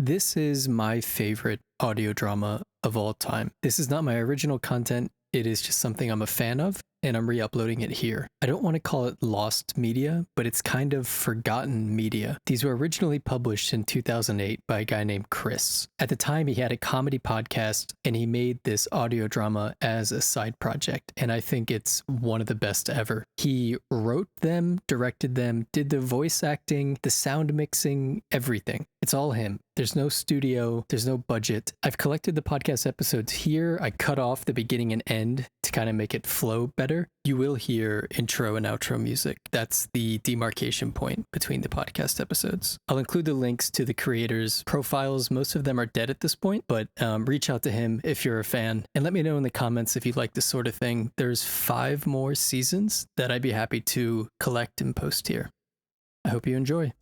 This is my favorite audio drama of all time. This is not my original content. It is just something I'm a fan of, and I'm re-uploading it here. I don't want to call it lost media, but it's kind of forgotten media. These were originally published in 2008 by a guy named Chris. At the time, he had a comedy podcast, and he made this audio drama as a side project, and I think it's one of the best ever. He wrote them, directed them, did the voice acting, the sound mixing, everything. It's all him. There's no studio, there's no budget. I've collected the podcast episodes here. I cut off the beginning and end to kind of make it flow better. You will hear intro and outro music. That's the demarcation point between the podcast episodes. I'll include the links to the creators' profiles. Most of them are dead at this point, but reach out to him if you're a fan. And let me know in the comments if you like this sort of thing. There's 5 more seasons that I'd be happy to collect and post here. I hope you enjoy.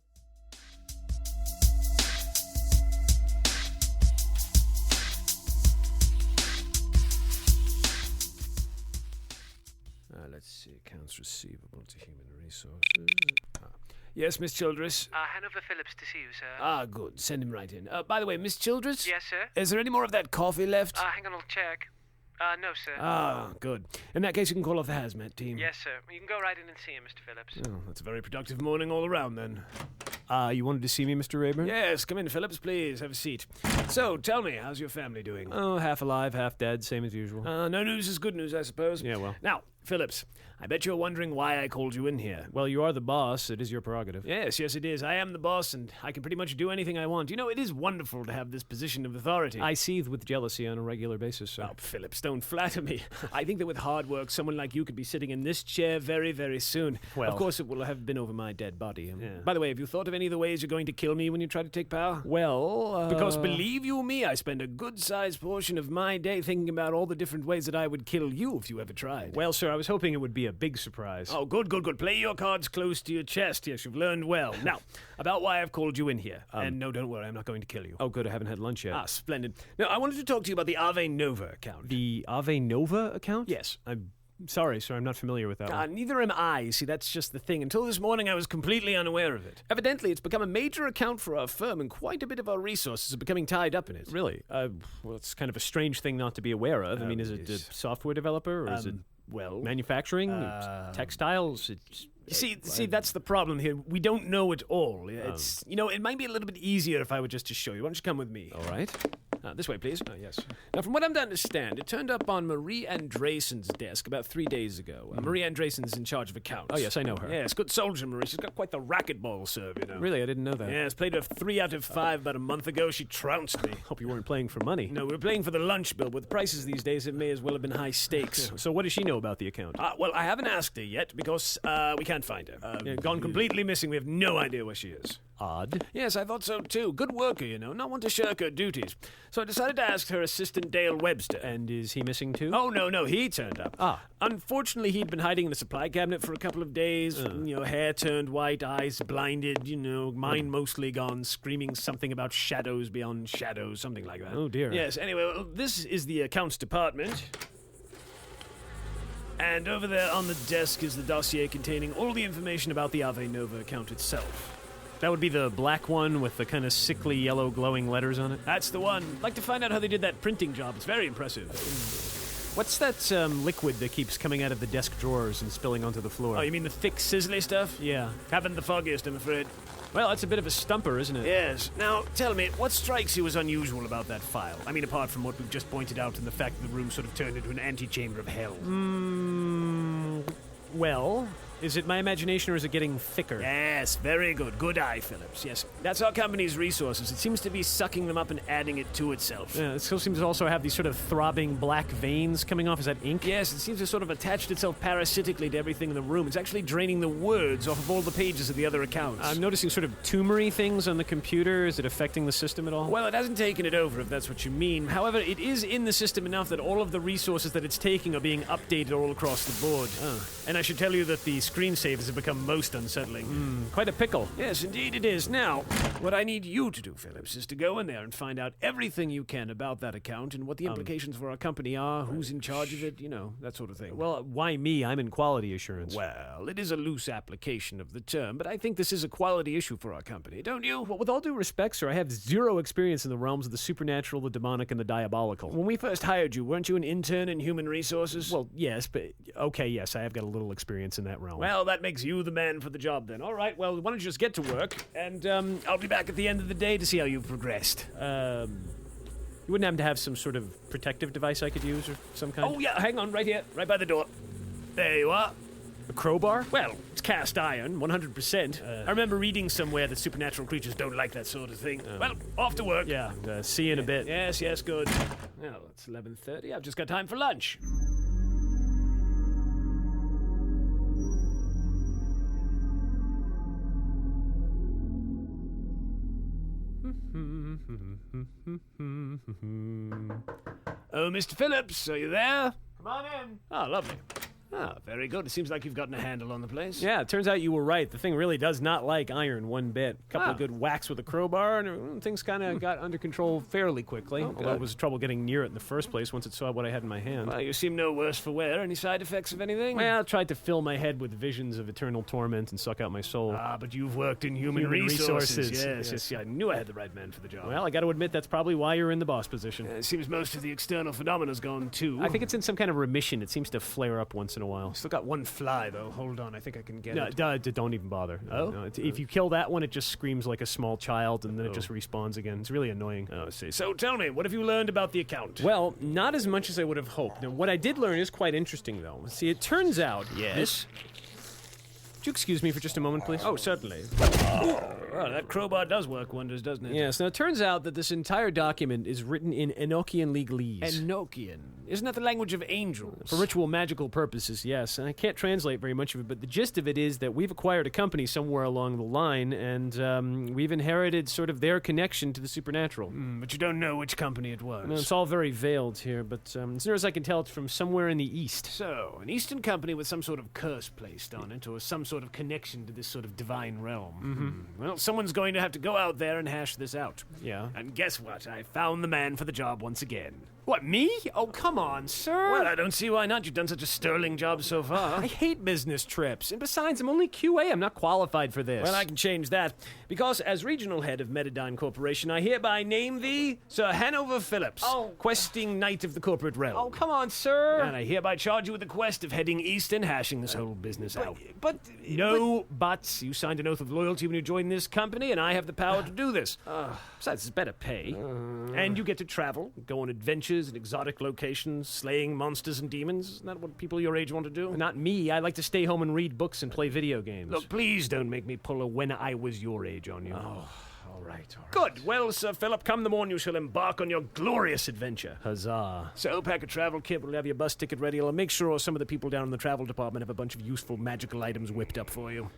Let's see, accounts receivable to human resources. Yes, Miss Childress? Hanover Phillips to see you, sir. Good. Send him right in. By the way, Miss Childress? Yes, sir? Is there any more of that coffee left? Hang on, I'll check. No, sir. Good. In that case, you can call off the hazmat team. Yes, sir. You can go right in and see him, Mr. Phillips. Oh, that's a very productive morning all around, then. You wanted to see me, Mr. Rayburn? Yes, come in, Phillips, please. Have a seat. So, tell me, how's your family doing? Oh, half alive, half dead, same as usual. No news is good news, I suppose. Yeah, well. Now, Phillips, I bet you're wondering why I called you in here. Well, you are the boss. It is your prerogative. Yes, it is. I am the boss, and I can pretty much do anything I want. You know, it is wonderful to have this position of authority. I seethe with jealousy on a regular basis, sir. Oh, Phillips, don't flatter me. I think that with hard work, someone like you could be sitting in this chair very, very soon. Well, of course, it will have been over my dead body. Yeah. By the way, have you thought of any of the ways you're going to kill me when you try to take power? Well, Because believe you me, I spend a good-sized portion of my day thinking about all the different ways that I would kill you if you ever tried. Well, sir, I was hoping it would be a big surprise. Oh, good. Play your cards close to your chest. Yes, you've learned well. Now, about why I've called you in here. And no, don't worry, I'm not going to kill you. Oh, good, I haven't had lunch yet. Splendid. Now, I wanted to talk to you about the Ave Nova account. The Ave Nova account? Yes. I'm sorry, sir, I'm not familiar with that one. Neither am I. You see, that's just the thing. Until this morning, I was completely unaware of it. Evidently, it's become a major account for our firm, and quite a bit of our resources are becoming tied up in it. Really? Well, it's kind of a strange thing not to be aware of. I mean, is it a software developer, or is it manufacturing, textiles? You see, that's the problem here. We don't know it all. It's it might be a little bit easier if I were just to show you. Why don't you come with me? All right. This way, please. Yes. Now, from what I'm to understand, it turned up on Marie Andreessen's desk about 3 days ago. Marie Andreessen's in charge of accounts. Oh, yes, I know her. Yes, good soldier, Marie. She's got quite the racquetball serve, you know. Really? I didn't know that. Yes, played a 3 out of 5 about a month ago. She trounced me. Hope you weren't playing for money. No, we were playing for the lunch bill. With prices these days, it may as well have been high stakes. So what does she know about the account? Well, I haven't asked her yet because we can't find her. Gone completely missing. We have no idea where she is. Odd. Yes, I thought so too. Good worker, you know, not one to shirk her duties. So I decided to ask her assistant Dale Webster. And is he missing too? Oh, no, he turned up. Unfortunately, he'd been hiding in the supply cabinet for a couple of days. Hair turned white, eyes blinded, mind mostly gone, screaming something about shadows beyond shadows, something like that. Oh, dear. Yes, anyway, well, this is the accounts department. And over there on the desk is the dossier containing all the information about the Ave Nova account itself. That would be the black one with the kind of sickly yellow glowing letters on it? That's the one. I'd like to find out how they did that printing job. It's very impressive. What's that liquid that keeps coming out of the desk drawers and spilling onto the floor? Oh, you mean the thick, sizzly stuff? Yeah. Haven't the foggiest, I'm afraid. Well, that's a bit of a stumper, isn't it? Yes. Now, tell me, what strikes you as unusual about that file? I mean, apart from what we've just pointed out and the fact that the room sort of turned into an antechamber of hell. Well, is it my imagination or is it getting thicker? Yes, very good. Good eye, Phillips. Yes, that's our company's resources. It seems to be sucking them up and adding it to itself. Yeah, it still seems to also have these sort of throbbing black veins coming off. Is that ink? Yes, it seems to sort of attached itself parasitically to everything in the room. It's actually draining the words off of all the pages of the other accounts. I'm noticing sort of tumory things on the computer. Is it affecting the system at all? Well, it hasn't taken it over, if that's what you mean. However, it is in the system enough that all of the resources that it's taking are being updated all across the board. And I should tell you that the screensavers have become most unsettling. Quite a pickle. Yes, indeed it is. Now, what I need you to do, Phillips, is to go in there and find out everything you can about that account and what the implications for our company are, who's in charge of it, that sort of thing. Well, why me? I'm in quality assurance. Well, it is a loose application of the term, but I think this is a quality issue for our company, don't you? Well, with all due respect, sir, I have zero experience in the realms of the supernatural, the demonic, and the diabolical. When we first hired you, weren't you an intern in human resources? Well, yes, but okay, yes, I have got a little experience in that realm. Well, that makes you the man for the job then. All right, well, why don't you just get to work, and I'll be back at the end of the day to see how you've progressed. You wouldn't happen to have some sort of protective device I could use or some kind? Oh, yeah, hang on, right here, right by the door. There you are. A crowbar? Well, it's cast iron, 100%. I remember reading somewhere that supernatural creatures don't like that sort of thing. Well, off to work. Yeah, see you in a bit. Yes, good. Well, it's 11:30. I've just got time for lunch. Oh, Mr. Phillips, are you there? Come on in. Oh, lovely. Ah, very good. It seems like you've gotten a handle on the place. Yeah, it turns out you were right. The thing really does not like iron one bit. A couple of good whacks with a crowbar, and things kind of got under control fairly quickly. Although it was trouble getting near it in the first place once it saw what I had in my hand. Well, you seem no worse for wear. Any side effects of anything? Well, I tried to fill my head with visions of eternal torment and suck out my soul. Ah, but you've worked in human resources. Yes, I knew I had the right man for the job. Well, I got to admit that's probably why you're in the boss position. It seems most of the external phenomena's gone too. I think it's in some kind of remission. It seems to flare up once in a while. Still got one fly, though. Hold on, I think I can get it. Don't even bother. Oh? No, if you kill that one, it just screams like a small child, and then it just respawns again. It's really annoying. Oh, I see. So tell me, what have you learned about the account? Well, not as much as I would have hoped. Now, what I did learn is quite interesting, though. See, it turns out... Yes? Would you excuse me for just a moment, please? Oh, certainly. Well, that crowbar does work wonders, doesn't it? Yes. Now, it turns out that this entire document is written in Enochian legalese. Enochian? Isn't that the language of angels? For ritual magical purposes, yes. And I can't translate very much of it, but the gist of it is that we've acquired a company somewhere along the line, and we've inherited sort of their connection to the supernatural. But you don't know which company it was. Well, it's all very veiled here, but as near as I can tell, it's from somewhere in the east. So, an eastern company with some sort of curse placed on it, or some sort of connection to this sort of divine realm. Well, someone's going to have to go out there and hash this out. Yeah. And guess what? I found the man for the job once again. What, me? Oh, come on, sir. Well, I don't see why not. You've done such a sterling job so far. I hate business trips. And besides, I'm only QA. I'm not qualified for this. Well, I can change that. Because as regional head of Metadyne Corporation, I hereby name thee Sir Hanover Phillips, questing knight of the corporate realm. Oh, come on, sir. And I hereby charge you with the quest of heading east and hashing this whole business out. No buts. You signed an oath of loyalty when you joined this company, and I have the power to do this. Besides, it's better pay. And you get to travel, go on adventures in exotic locations, slaying monsters and demons. Isn't that what people your age want to do? Not me. I like to stay home and read books and play video games. Look, please don't make me pull a when I was your age on you. Oh, all right. Good. Well, Sir Philip, come the morn you shall embark on your glorious adventure. Huzzah. So pack a travel kit. We'll have your bus ticket ready. I'll make sure some of the people down in the travel department have a bunch of useful magical items whipped up for you.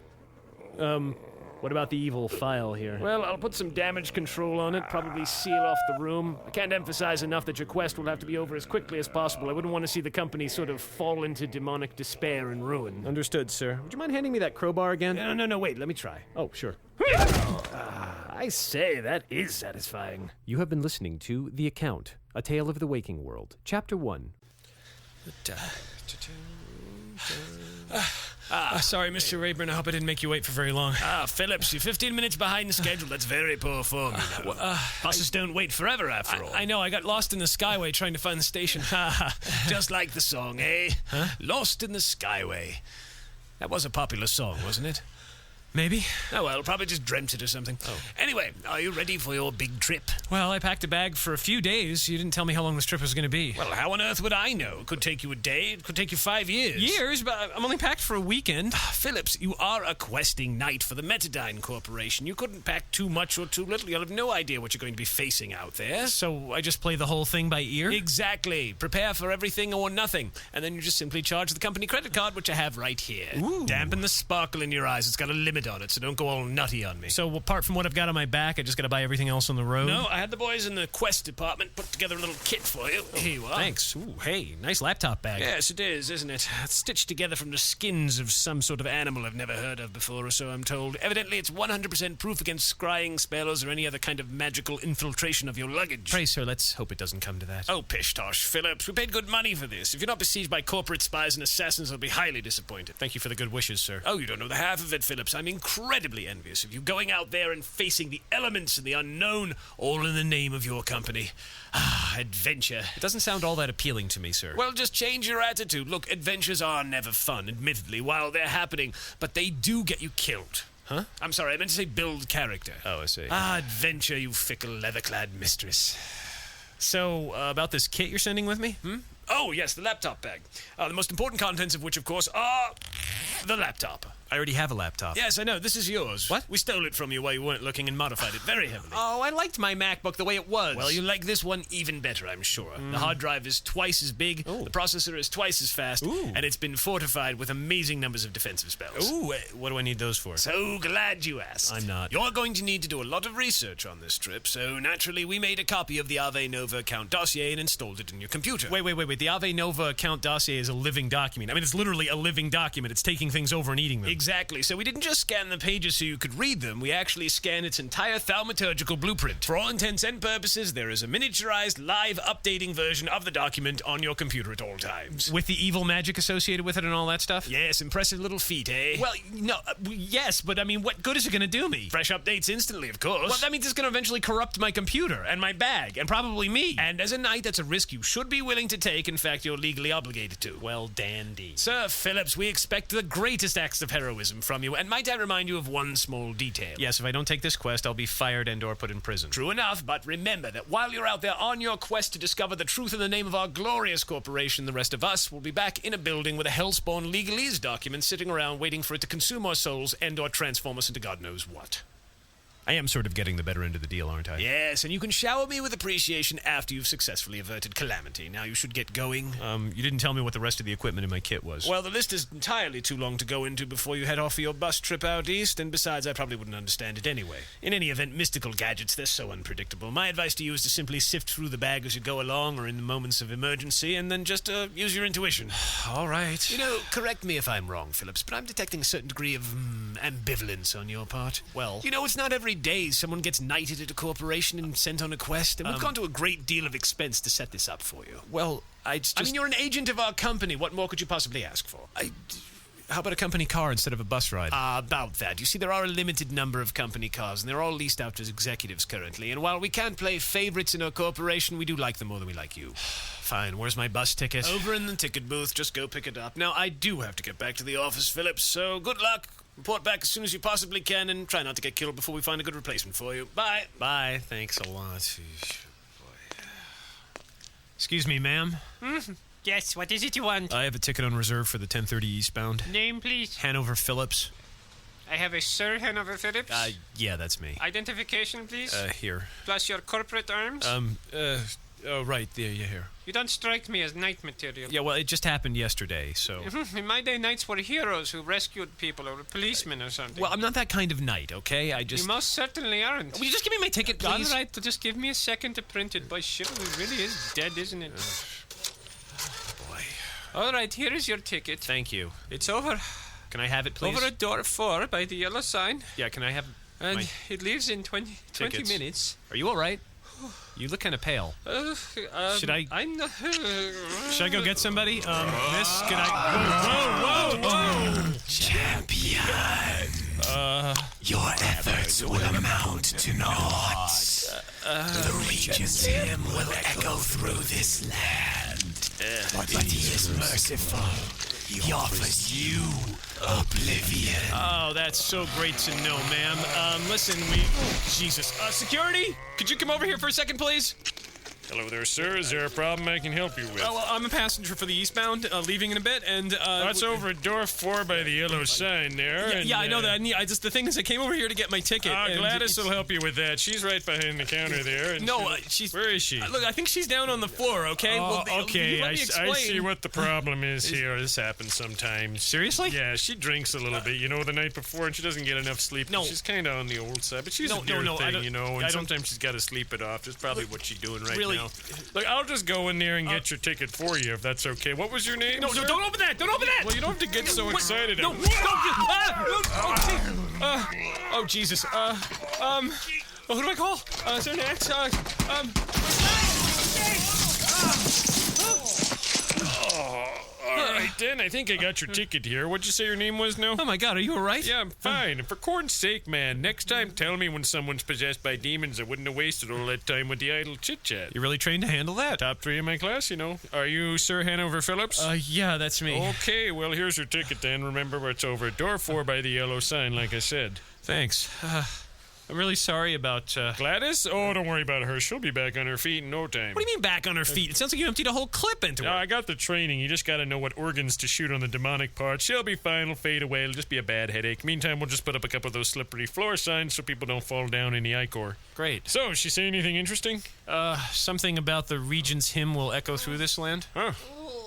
What about the evil file here? Well, I'll put some damage control on it, probably seal off the room. I can't emphasize enough that your quest will have to be over as quickly as possible. I wouldn't want to see the company sort of fall into demonic despair and ruin. Understood, sir. Would you mind handing me that crowbar again? No, wait, let me try. Oh, sure. I say, that is satisfying. You have been listening to The Account, A Tale of the Waking World, Chapter 1. Sorry, Mr. Rayburn. I hope I didn't make you wait for very long. Phillips, you're 15 minutes behind schedule. That's very poor form. Buses don't wait forever, after all. I know. I got lost in the Skyway trying to find the station. Just like the song, eh? Huh? Lost in the Skyway. That was a popular song, wasn't it? Maybe. Oh, well, probably just dreamt it or something. Anyway, are you ready for your big trip? Well, I packed a bag for a few days. You didn't tell me how long this trip was going to be. Well, how on earth would I know? It could take you a day. It could take you 5 years. Years? But I'm only packed for a weekend. Phillips, you are a questing knight for the Metadyne Corporation. You couldn't pack too much or too little. You'll have no idea what you're going to be facing out there. So I just play the whole thing by ear? Exactly. Prepare for everything or nothing. And then you just simply charge the company credit card, which I have right here. Ooh. Dampen the sparkle in your eyes. It's got a limit limit on it, so don't go all nutty on me. So apart from what I've got on my back, I just got to buy everything else on the road? No, I had the boys in the quest department put together a little kit for you. Here you are. Thanks. Ooh, hey, nice laptop bag. Yes, it is, isn't it? It's stitched together from the skins of some sort of animal I've never heard of before, or so I'm told. Evidently, it's 100% proof against scrying spells or any other kind of magical infiltration of your luggage. Pray, sir, let's hope it doesn't come to that. Oh, pish-tosh, Phillips. We paid good money for this. If you're not besieged by corporate spies and assassins, I'll be highly disappointed. Thank you for the good wishes, sir. Oh, you don't know the half of it, Phillips. I'm incredibly envious of you going out there and facing the elements and the unknown, all in the name of your company. Ah, adventure. It doesn't sound all that appealing to me, sir. Well, just change your attitude. Look, adventures are never fun, admittedly, while they're happening, but they do get you killed. Huh? I'm sorry, I meant to say build character. Oh, I see. Ah, adventure, you fickle leather-clad mistress. So, about this kit you're sending with me? Oh, yes, the laptop bag. The most important contents of which, of course, are the laptop. I already have a laptop. Yes, I know. This is yours. What? We stole it from you while you weren't looking and modified it very heavily. Oh, I liked my MacBook the way it was. Well, you like this one even better, I'm sure. The hard drive is twice as big, the processor is twice as fast, and it's been fortified with amazing numbers of defensive spells. Ooh, what do I need those for? So glad you asked. I'm not. You're going to need to do a lot of research on this trip, so naturally we made a copy of the Ave Nova account dossier and installed it in your computer. Wait. The Ave Nova account dossier is a living document. I mean, it's literally a living document. It's taking things over and eating them. Exactly. So we didn't just scan the pages so you could read them. We actually scanned its entire thaumaturgical blueprint. For all intents and purposes, there is a miniaturized, live, updating version of the document on your computer at all times. With the evil magic associated with it and all that stuff? Yes, impressive little feat, eh? Well, no, yes, but I mean, what good is it going to do me? Fresh updates instantly, of course. Well, that means it's going to eventually corrupt my computer and my bag and probably me. And as a knight, that's a risk you should be willing to take. In fact, you're legally obligated to. Well, dandy. Sir Phillips, we expect the greatest acts of heroism from you, and might I remind you of one small detail? Yes, if I don't take this quest, I'll be fired and/or put in prison. True enough, but remember that while you're out there on your quest to discover the truth in the name of our glorious corporation, the rest of us will be back in a building with a hellspawn legalese document sitting around waiting for it to consume our souls and/or transform us into God knows what. I am sort of getting the better end of the deal, aren't I? Yes, and you can shower me with appreciation after you've successfully averted calamity. Now you should get going. You didn't tell me what the rest of the equipment in my kit was. Well, the list is entirely too long to go into before you head off for your bus trip out east, and besides, I probably wouldn't understand it anyway. In any event, mystical gadgets, they're so unpredictable. My advice to you is to simply sift through the bag as you go along or in moments of emergency, and then just use your intuition. All right. You know, correct me if I'm wrong, Phillips, but I'm detecting a certain degree of ambivalence on your part. Well, you know, it's not every day someone gets knighted at a corporation and sent on a quest, and we've gone to a great deal of expense to set this up for you. Well, I mean, you're an agent of our company. What more could you possibly ask for? How about a company car instead of a bus ride? About that. You see, there are a limited number of company cars, and they're all leased out to executives currently. And while we can't play favorites in our corporation, we do like them more than we like you. Fine. Where's my bus ticket? Over in the ticket booth. Just go pick it up. Now, I do have to get back to the office, Phillips, so good luck. Report back as soon as you possibly can, and try not to get killed before we find a good replacement for you. Bye. Bye. Thanks a lot. Excuse me, ma'am. Yes, what is it you want? I have a ticket on reserve for the 10:30 eastbound. Name, please. Hanover Phillips. I have a Sir Hanover Phillips. Yeah, that's me. Identification, please. Here. Plus your corporate arms. Oh, right. Yeah, here. You don't strike me as knight material. Yeah, well, it just happened yesterday, so... In my day, knights were heroes who rescued people, or policemen or something. Well, I'm not that kind of knight, okay? You most certainly aren't. Will you just give me my ticket, please? All right, just give me a second to print it. Boy, chivalry really is dead, isn't it? Boy. All right, here is your ticket. Thank you. It's over. Can I have it, please? Over at door 4 by the yellow sign. Yeah, can I have And it leaves in 20 minutes. Are you all right? You look kind of pale. Should I... I'm not... Should I go get somebody? Could I... Whoa! Champion! Your efforts will amount to naught. The Regent's hymn will echo through this land. But he is merciful. He offers you oblivion. Oh, that's so great to know, ma'am. Listen, Jesus. Security? Could you come over here for a second, please? Hello there, sir. Is there a problem I can help you with? Well, I'm a passenger for the eastbound, leaving in a bit, and That's over at door 4 by the yellow sign there. Yeah, I know that. The thing is, I came over here to get my ticket. Gladys will help you with that. She's right behind the counter there. And she's. Where is she? Look, I think she's down on the floor. Okay. Okay. Let me explain. I see what the problem is here. This happens sometimes. Seriously? Yeah, she drinks a little bit, the night before, and she doesn't get enough sleep. No. She's kind of on the old side, but she's a dear thing, and sometimes she's got to sleep it off. That's probably what she's doing right now. Look, I'll just go in there and get your ticket for you, if that's okay. What was your name? No, don't open that! Don't open that! Well, you don't have to get so excited. No, oh, Jesus. Who do I call? Is there an ex? All right, then. I think I got your ticket here. What'd you say your name was now? Oh, my God. Are you all right? Yeah, I'm fine. And for corn's sake, man, next time tell me when someone's possessed by demons. I wouldn't have wasted all that time with the idle chit-chat. You're really trained to handle that? Top 3 in my class, Are you Sir Hanover Phillips? Yeah, that's me. Okay, well, here's your ticket then. Remember, it's over at door 4 by the yellow sign, like I said. Thanks. I'm really sorry about, Gladys? Oh, don't worry about her. She'll be back on her feet in no time. What do you mean back on her feet? It sounds like you emptied a whole clip into her. I got the training. You just gotta know what organs to shoot on the demonic parts. She'll be fine. It'll fade away. It'll just be a bad headache. Meantime, we'll just put up a couple of those slippery floor signs so people don't fall down in the ichor. Great. So, she say anything interesting? Something about the Regent's hymn will echo through this land. Huh.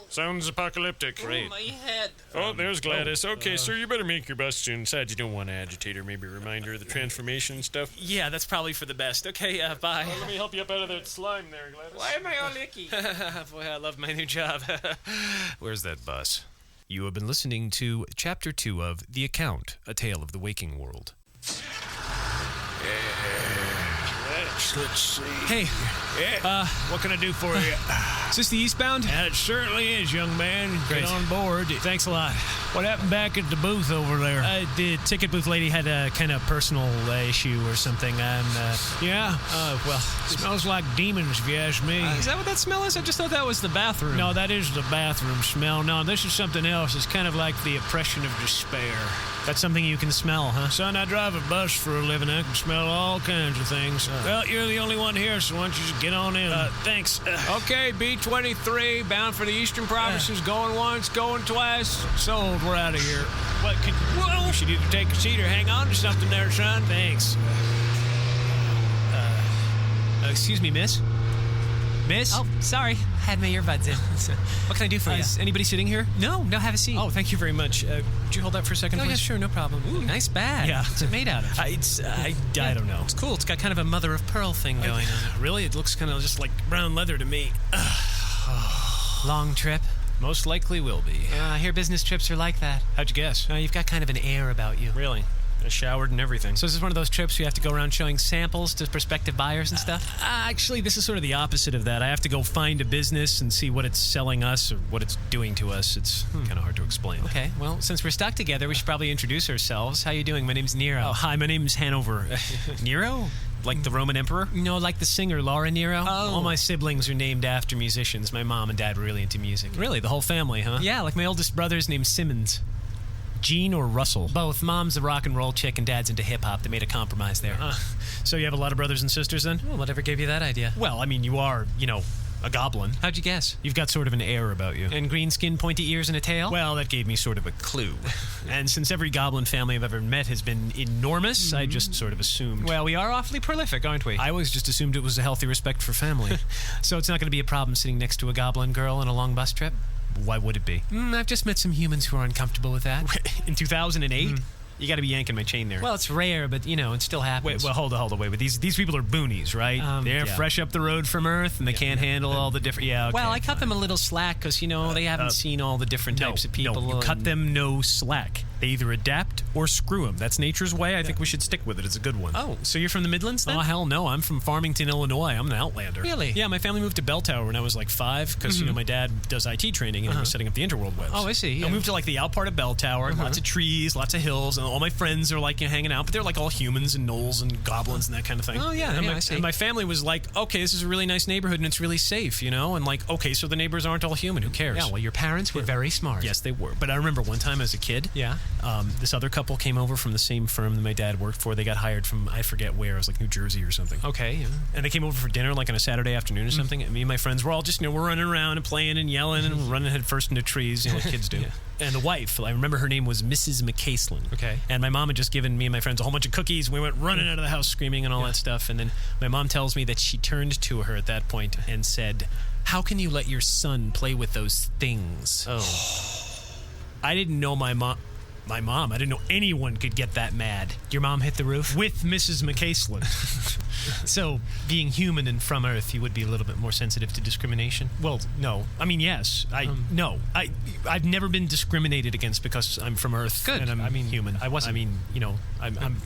Sounds apocalyptic. Great. My head. Oh, there's Gladys. Okay, sir, you better make your bus soon. Besides, you don't want to agitate her. Maybe remind her of the transformation and stuff. Yeah, that's probably for the best. Okay, bye. Well, let me help you up out of that slime there, Gladys. Why am I all icky? Boy, I love my new job. Where's that bus? You have been listening to Chapter 2 of The Account, A Tale of the Waking World. Let's see. Hey. What can I do for you? Is this the eastbound? It certainly is, young man. Great. Get on board. Thanks a lot. What happened back at the booth over there? The ticket booth lady had a kind of personal issue or something. Yeah? Well. Smells like demons, if you ask me. Is that what that smell is? I just thought that was the bathroom. No, that is the bathroom smell. No, this is something else. It's kind of like the oppression of despair. That's something you can smell, huh? Son, I drive a bus for a living. I can smell all kinds of things. Well, you're the only one here, so why don't you just get on in? Thanks. Okay, B-23, bound for the eastern provinces, going once, going twice. Sold, we're out of here. What, you should either take a seat or hang on to something there, son. Thanks. Excuse me, miss? Miss? Oh, sorry. I had my earbuds in. What can I do for you? Is anybody sitting here? No, have a seat. Oh, thank you very much. Would you hold that for a second, please? Yeah, sure, no problem. Ooh, nice bag. Yeah. What's it made out of? I don't know. It's cool. It's got kind of a mother of pearl thing going on. Really? It looks kind of just like brown leather to me. Long trip? Most likely will be. I hear business trips are like that. How'd you guess? You've got kind of an air about you. Really? I showered and everything. So is this one of those trips where you have to go around showing samples to prospective buyers and stuff? Actually, this is sort of the opposite of that. I have to go find a business and see what it's selling us or what it's doing to us. It's kind of hard to explain. Okay, well, since we're stuck together, we should probably introduce ourselves. How you doing? My name's Nero. Oh, hi, my name's Hanover. Nero? Like the Roman emperor? No, like the singer Laura Nero. Oh. All my siblings are named after musicians. My mom and dad were really into music. Really? The whole family, huh? Yeah, like my oldest brother's named Simmons. Gene or Russell? Both. Mom's a rock and roll chick and dad's into hip-hop. They made a compromise there. So you have a lot of brothers and sisters then? Well, whatever gave you that idea? Well, I mean, you are, a goblin. How'd you guess? You've got sort of an air about you. And green skin, pointy ears, and a tail? Well, that gave me sort of a clue. And since every goblin family I've ever met has been enormous, I just sort of assumed. Well, we are awfully prolific, aren't we? I always just assumed it was a healthy respect for family. So it's not going to be a problem sitting next to a goblin girl on a long bus trip? Why would it be? I've just met some humans who are uncomfortable with that. In 2008? You got to be yanking my chain there. Well, it's rare, but, it still happens. Wait, hold on. Wait. These people are boonies, right? They're fresh up the road from Earth, and they can't handle all the different... Yeah, okay, well, I cut them a little slack because, they haven't seen all the different types of people. No, you cut them no slack. They either adapt or screw them. That's nature's way. I think we should stick with it. It's a good one. Oh, so you're from the Midlands then? Oh, hell no. I'm from Farmington, Illinois. I'm an outlander. Really? Yeah, my family moved to Bell Tower when I was like 5 because, my dad does IT training and he was setting up the interworld webs. Oh, I see. Yeah. I moved to like the out part of Bell Tower, lots of trees, lots of hills, and all my friends are like hanging out, but they're like all humans and gnolls and goblins and that kind of thing. Oh, yeah, I see. And my family was like, okay, this is a really nice neighborhood and it's really safe, and like, okay, so the neighbors aren't all human. Who cares? Yeah, well, your parents were very smart. Yes, they were. But I remember one time as a kid, This other couple came over from the same firm that my dad worked for. They got hired from, I forget where, it was like New Jersey or something. Okay, yeah. And they came over for dinner like on a Saturday afternoon or something. And me and my friends were all just, we're running around and playing and yelling and running head first into trees, like kids do. And the wife, I remember her name was Mrs. McCaslin. Okay. And my mom had just given me and my friends a whole bunch of cookies. We went running out of the house screaming and all that stuff. And then my mom tells me that she turned to her at that point and said, "How can you let your son play with those things?" Oh. I didn't know my mom. I didn't know anyone could get that mad. Your mom hit the roof? With Mrs. McCaslin. So, being human and from Earth, you would be a little bit more sensitive to discrimination? Well, no. I mean, yes. No. I've never been discriminated against because I'm from Earth. Good. And I'm human. I wasn't. I mean, I'm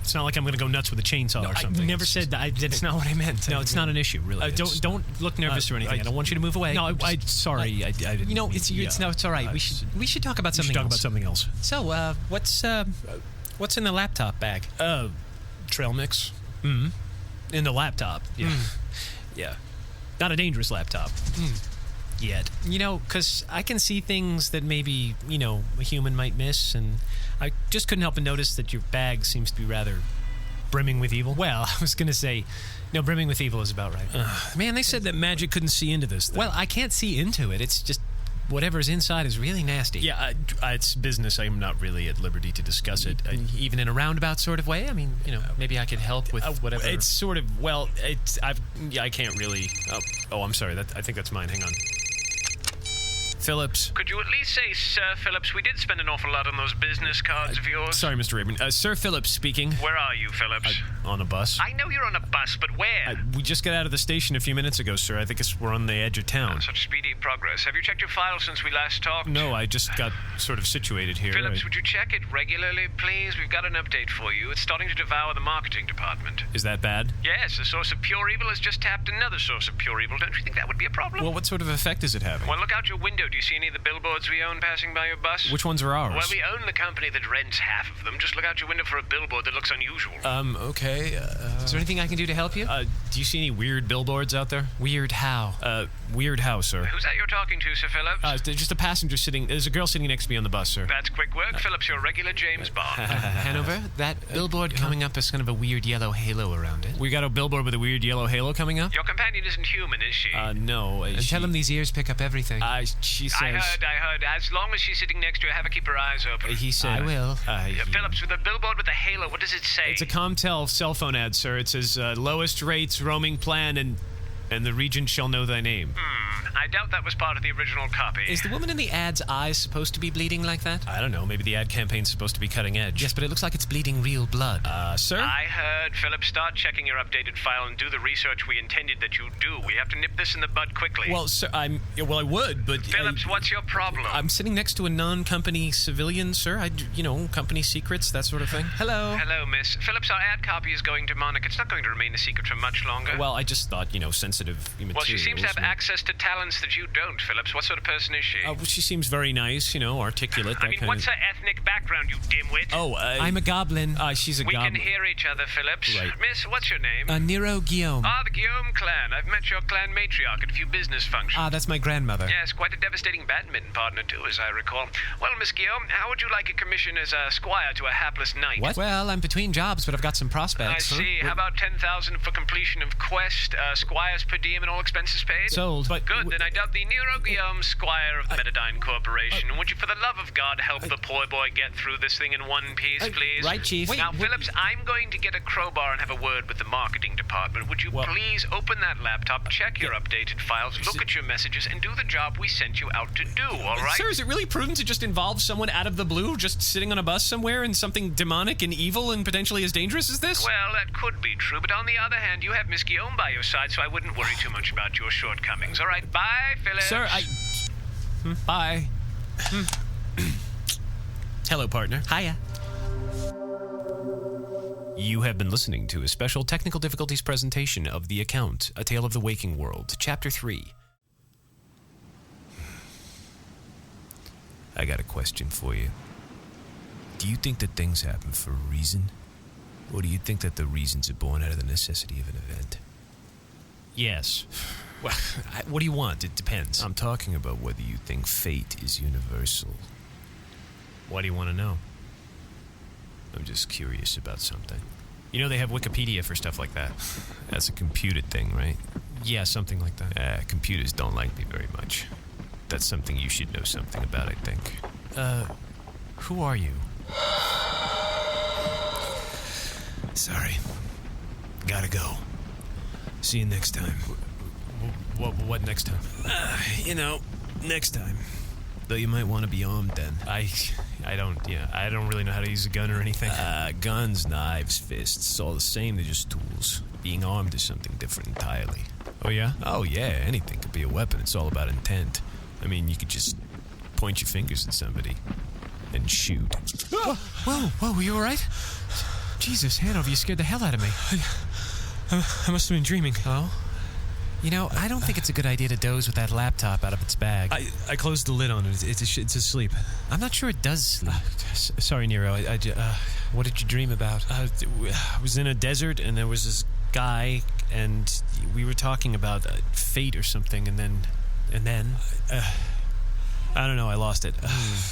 it's not like I'm going to go nuts with a chainsaw or something. I never said that. That's not what I meant. No, it's not an issue, really. Don't look nervous or anything. I don't want you to move away. No, sorry. I didn't. It's all right. We should talk about something else. Talk about something else. So, what's in the laptop bag? Trail mix. Mm-hmm. In the laptop. Yeah. Yeah. Not a dangerous laptop. Yet. Because I can see things that maybe, a human might miss, and I just couldn't help but notice that your bag seems to be rather brimming with evil. Well, I was going to say, no, brimming with evil is about right. Man, they said that magic couldn't see into this thing. Well, I can't see into it. It's just whatever's inside is really nasty. Yeah, it's business. I'm not really at liberty to discuss it. Even in a roundabout sort of way? I mean, maybe I could help with whatever. It's sort of, I can't really. Oh, I'm sorry. I think that's mine. Hang on. Phillips. Could you at least say Sir Phillips? We did spend an awful lot on those business cards of yours. Sorry, Mr. Raymond. Sir Phillips speaking. Where are you, Phillips? On a bus. I know you're on a bus, but where? We just got out of the station a few minutes ago, sir. I think we're on the edge of town. Such speedy progress. Have you checked your file since we last talked? No, I just got sort of situated here. Phillips, would you check it regularly, please? We've got an update for you. It's starting to devour the marketing department. Is that bad? Yes, a source of pure evil has just tapped another source of pure evil. Don't you think that would be a problem? Well, what sort of effect is it having? Well, look out your window. Do you see any of the billboards we own passing by your bus? Which ones are ours? Well, we own the company that rents half of them. Just look out your window for a billboard that looks unusual. Okay. Is there anything I can do to help you? Do you see any weird billboards out there? Weird how? Weird how, sir? Who's that you're talking to, Sir Phillips? Just a passenger sitting... There's a girl sitting next to me on the bus, sir. That's quick work, Phillips. You're a regular James Bond. Hanover, that billboard coming up has kind of a weird yellow halo around it. We got a billboard with a weird yellow halo coming up? Your companion isn't human, is she? No. And tell him these ears pick up everything. She says... I heard. As long as she's sitting next to her, have her keep her eyes open. He said... I will. Phillips, with the billboard with the halo, what does it say? It's a Comtel cell phone ad, sir. It says, lowest rates, roaming plan, and the region shall know thy name. I doubt that was part of the original copy. Is the woman in the ad's eyes supposed to be bleeding like that? I don't know. Maybe the ad campaign's supposed to be cutting edge. Yes, but it looks like it's bleeding real blood. Sir? I heard. Phillips, start checking your updated file and do the research we intended that you do. We have to nip this in the bud quickly. Well, sir, I would, but... Phillips, what's your problem? I'm sitting next to a non-company civilian, sir. Company secrets, that sort of thing. Hello. Hello, miss. Phillips, our ad copy is going to Monica. It's not going to remain a secret for much longer. Well, I just thought, sensitive materials. Well, she seems to have access to talents that you don't, Phillips. What sort of person is she? Well, she seems very nice, articulate. What's her ethnic background, you dimwit? I'm a goblin. She's a goblin. goblin. We can hear each other, Phillips. Right. Miss, what's your name? Nero Guillaume. The Guillaume clan. I've met your clan matriarch at a few business functions. That's my grandmother. Yes, quite a devastating badminton partner, too, as I recall. Well, Miss Guillaume, how would you like a commission as a squire to a hapless knight? What? Well, I'm between jobs, but I've got some prospects. I see. How about 10,000 for completion of quest, squire's per diem and all expenses paid? Sold. But good, then I dub the Nero Guillaume Squire of the Metadine Corporation. Would you, for the love of God, help the poor boy get through this thing in one piece, please? Right, Chief. Now, Phillips, I'm going to get a crowbar and have a word with the marketing department. Would you please open that laptop, check your updated files, look at your messages, and do the job we sent you out to do, all right? Sir, is it really prudent to just involve someone out of the blue, just sitting on a bus somewhere in something demonic and evil and potentially as dangerous as this? Well, that could be true, but on the other hand, you have Miss Guillaume by your side, so I wouldn't worry too much about your shortcomings. All right, bye, Phillips. Sir, Bye. Hello, partner. Hiya. You have been listening to a special technical difficulties presentation of The Account, A Tale of the Waking World, Chapter 3. I got a question for you. Do you think that things happen for a reason? Or do you think that the reasons are born out of the necessity of an event? Yes. Well, what do you want? It depends. I'm talking about whether you think fate is universal. Why do you want to know? I'm just curious about something. You know they have Wikipedia for stuff like that. That's a computed thing, right? Yeah, something like that. Computers don't like me very much. That's something you should know something about, I think. Who are you? Sorry. Gotta go. See you next time. What next time? Next time. Though you might want to be armed then. I don't really know how to use a gun or anything. Guns, knives, fists, it's all the same. They're just tools. Being armed is something different entirely. Oh, yeah? Oh, yeah. Anything could be a weapon. It's all about intent. I mean, you could just point your fingers at somebody and shoot. Whoa, were you all right? Jesus, Hanover, you scared the hell out of me. I must have been dreaming. Oh? You know, I don't think it's a good idea to doze with that laptop out of its bag. I closed the lid on it. It's asleep. I'm not sure it does sleep. Sorry, Nero. What did you dream about? I was in a desert, and there was this guy, and we were talking about fate or something, and then... I don't know, I lost it.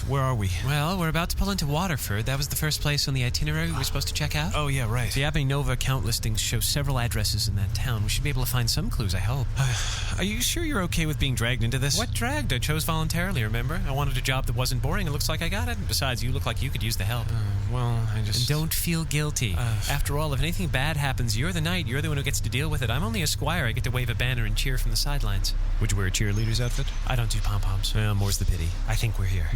Where are we? Well, we're about to pull into Waterford. That was the first place on the itinerary we were supposed to check out. Oh, yeah, right. The Ave Nova account listings show several addresses in that town. We should be able to find some clues, I hope. Are you sure you're okay with being dragged into this? What dragged? I chose voluntarily, remember? I wanted a job that wasn't boring. It looks like I got it. Besides, you look like you could use the help. And don't feel guilty. After all, if anything bad happens, you're the knight. You're the one who gets to deal with it. I'm only a squire. I get to wave a banner and cheer from the sidelines. Would you wear a cheerleader's outfit? I don't do pom-poms. More's the pity. I think we're here.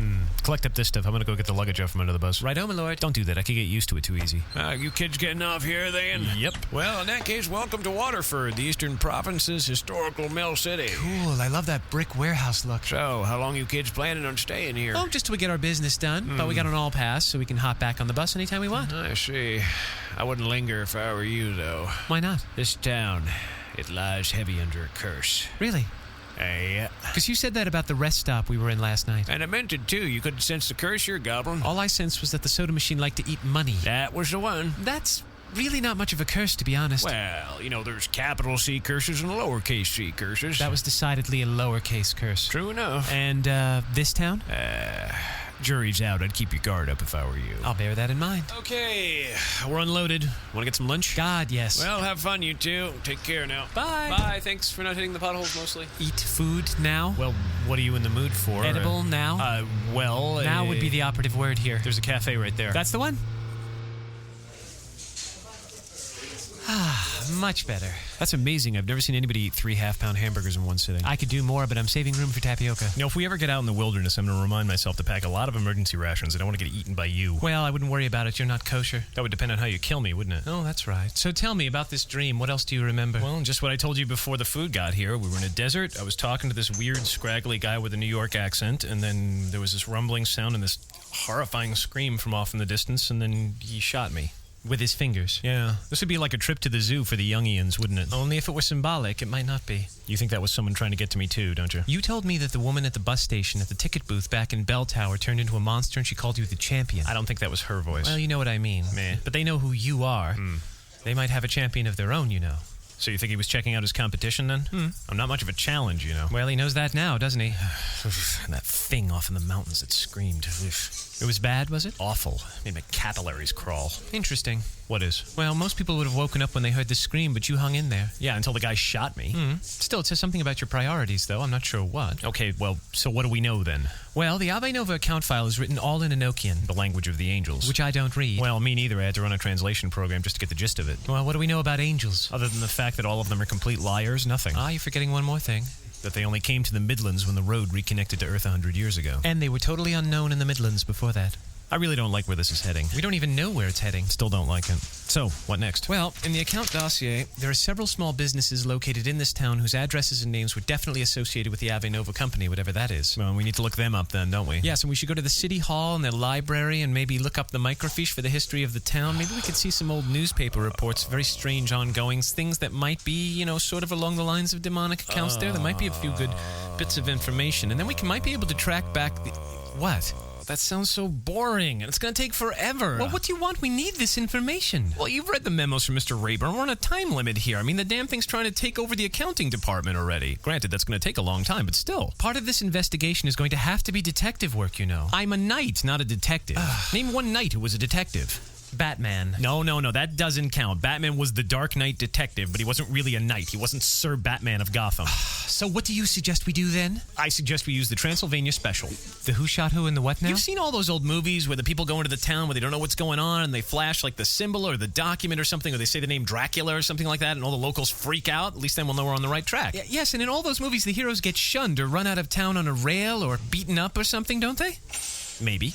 Collect up this stuff. I'm gonna go get the luggage out from under the bus. Right, my lord. Don't do that. I could get used to it too easy. You kids getting off here then? Yep. Well, in that case, welcome to Waterford, the Eastern Province's historical mill city. Cool. I love that brick warehouse look. So, how long you kids planning on staying here? Oh, just till we get our business done. But we got an all pass, so we can hop back on the bus anytime we want. I see. I wouldn't linger if I were you, though. Why not? This town, it lies heavy under a curse. Really? Yeah. Because you said that about the rest stop we were in last night. And I meant it, too. You couldn't sense the curse here, Goblin. All I sensed was that the soda machine liked to eat money. That was the one. That's really not much of a curse, to be honest. Well, there's capital C curses and lowercase c curses. That was decidedly a lowercase curse. True enough. And, this town? Jury's out. I'd keep your guard up if I were you. I'll bear that in mind. Okay, we're unloaded. Want to get some lunch? God, yes. Well, have fun, you two. Take care now. Bye. Bye. Thanks for not hitting the potholes mostly. Eat food now? Well, what are you in the mood for? Edible now? Now would be the operative word here. There's a cafe right there. That's the one? Much better. That's amazing. I've never seen anybody eat 3 half-pound hamburgers in one sitting. I could do more, but I'm saving room for tapioca. If we ever get out in the wilderness, I'm going to remind myself to pack a lot of emergency rations. I don't want to get eaten by you. Well, I wouldn't worry about it. You're not kosher. That would depend on how you kill me, wouldn't it? Oh, that's right. So tell me about this dream. What else do you remember? Well, just what I told you before the food got here. We were in a desert. I was talking to this weird, scraggly guy with a New York accent, and then there was this rumbling sound and this horrifying scream from off in the distance, and then he shot me. With his fingers. Yeah. This would be like a trip to the zoo for the Jungians, wouldn't it? Only if it were symbolic, it might not be. You think that was someone trying to get to me too, don't you? You told me that the woman at the bus station at the ticket booth back in Bell Tower turned into a monster and she called you the champion. I don't think that was her voice. Well, you know what I mean. Meh. But they know who you are. They might have a champion of their own, So you think he was checking out his competition then? I'm not much of a challenge, Well, he knows that now, doesn't he? That thing off in the mountains that screamed. It was bad, was it? Awful. Made my capillaries crawl. Interesting. What is? Well, most people would have woken up when they heard the scream, but you hung in there. Yeah, until the guy shot me. Still, it says something about your priorities, though. I'm not sure what. Okay, well, so what do we know then? Well, the Ave Nova account file is written all in Enochian. The language of the angels. Which I don't read. Well, me neither. I had to run a translation program just to get the gist of it. Well, what do we know about angels? Other than the fact that all of them are complete liars, nothing. You're forgetting one more thing. That they only came to the Midlands when the road reconnected to Earth 100 years ago. And they were totally unknown in the Midlands before that. I really don't like where this is heading. We don't even know where it's heading. Still don't like it. So, what next? Well, in the account dossier, there are several small businesses located in this town whose addresses and names were definitely associated with the Ave Nova Company, whatever that is. Well, we need to look them up then, don't we? Yes, and we should go to the city hall and their library and maybe look up the microfiche for the history of the town. Maybe we could see some old newspaper reports, very strange ongoings, things that might be, sort of along the lines of demonic accounts there. There might be a few good bits of information. And then we might be able to track back the... What? that sounds so boring, and it's going to take forever. Well, what do you want? We need this information. Well, you've read the memos from Mr. Rayburn. We're on a time limit here. I mean, the damn thing's trying to take over the accounting department already. Granted, that's going to take a long time, but still. Part of this investigation is going to have to be detective work, you know. I'm a knight, not a detective. Name one knight who was a detective. Batman. No, that doesn't count. Batman was the Dark Knight detective, but he wasn't really a knight. He wasn't Sir Batman of Gotham. So what do you suggest we do then? I suggest we use the Transylvania special. The who shot who and the what now? You've seen all those old movies where the people go into the town where they don't know what's going on and they flash like the symbol or the document or something, or they say the name Dracula or something like that, and all the locals freak out. At least then we'll know we're on the right track. Yes, and in all those movies, the heroes get shunned or run out of town on a rail or beaten up or something, don't they? Maybe.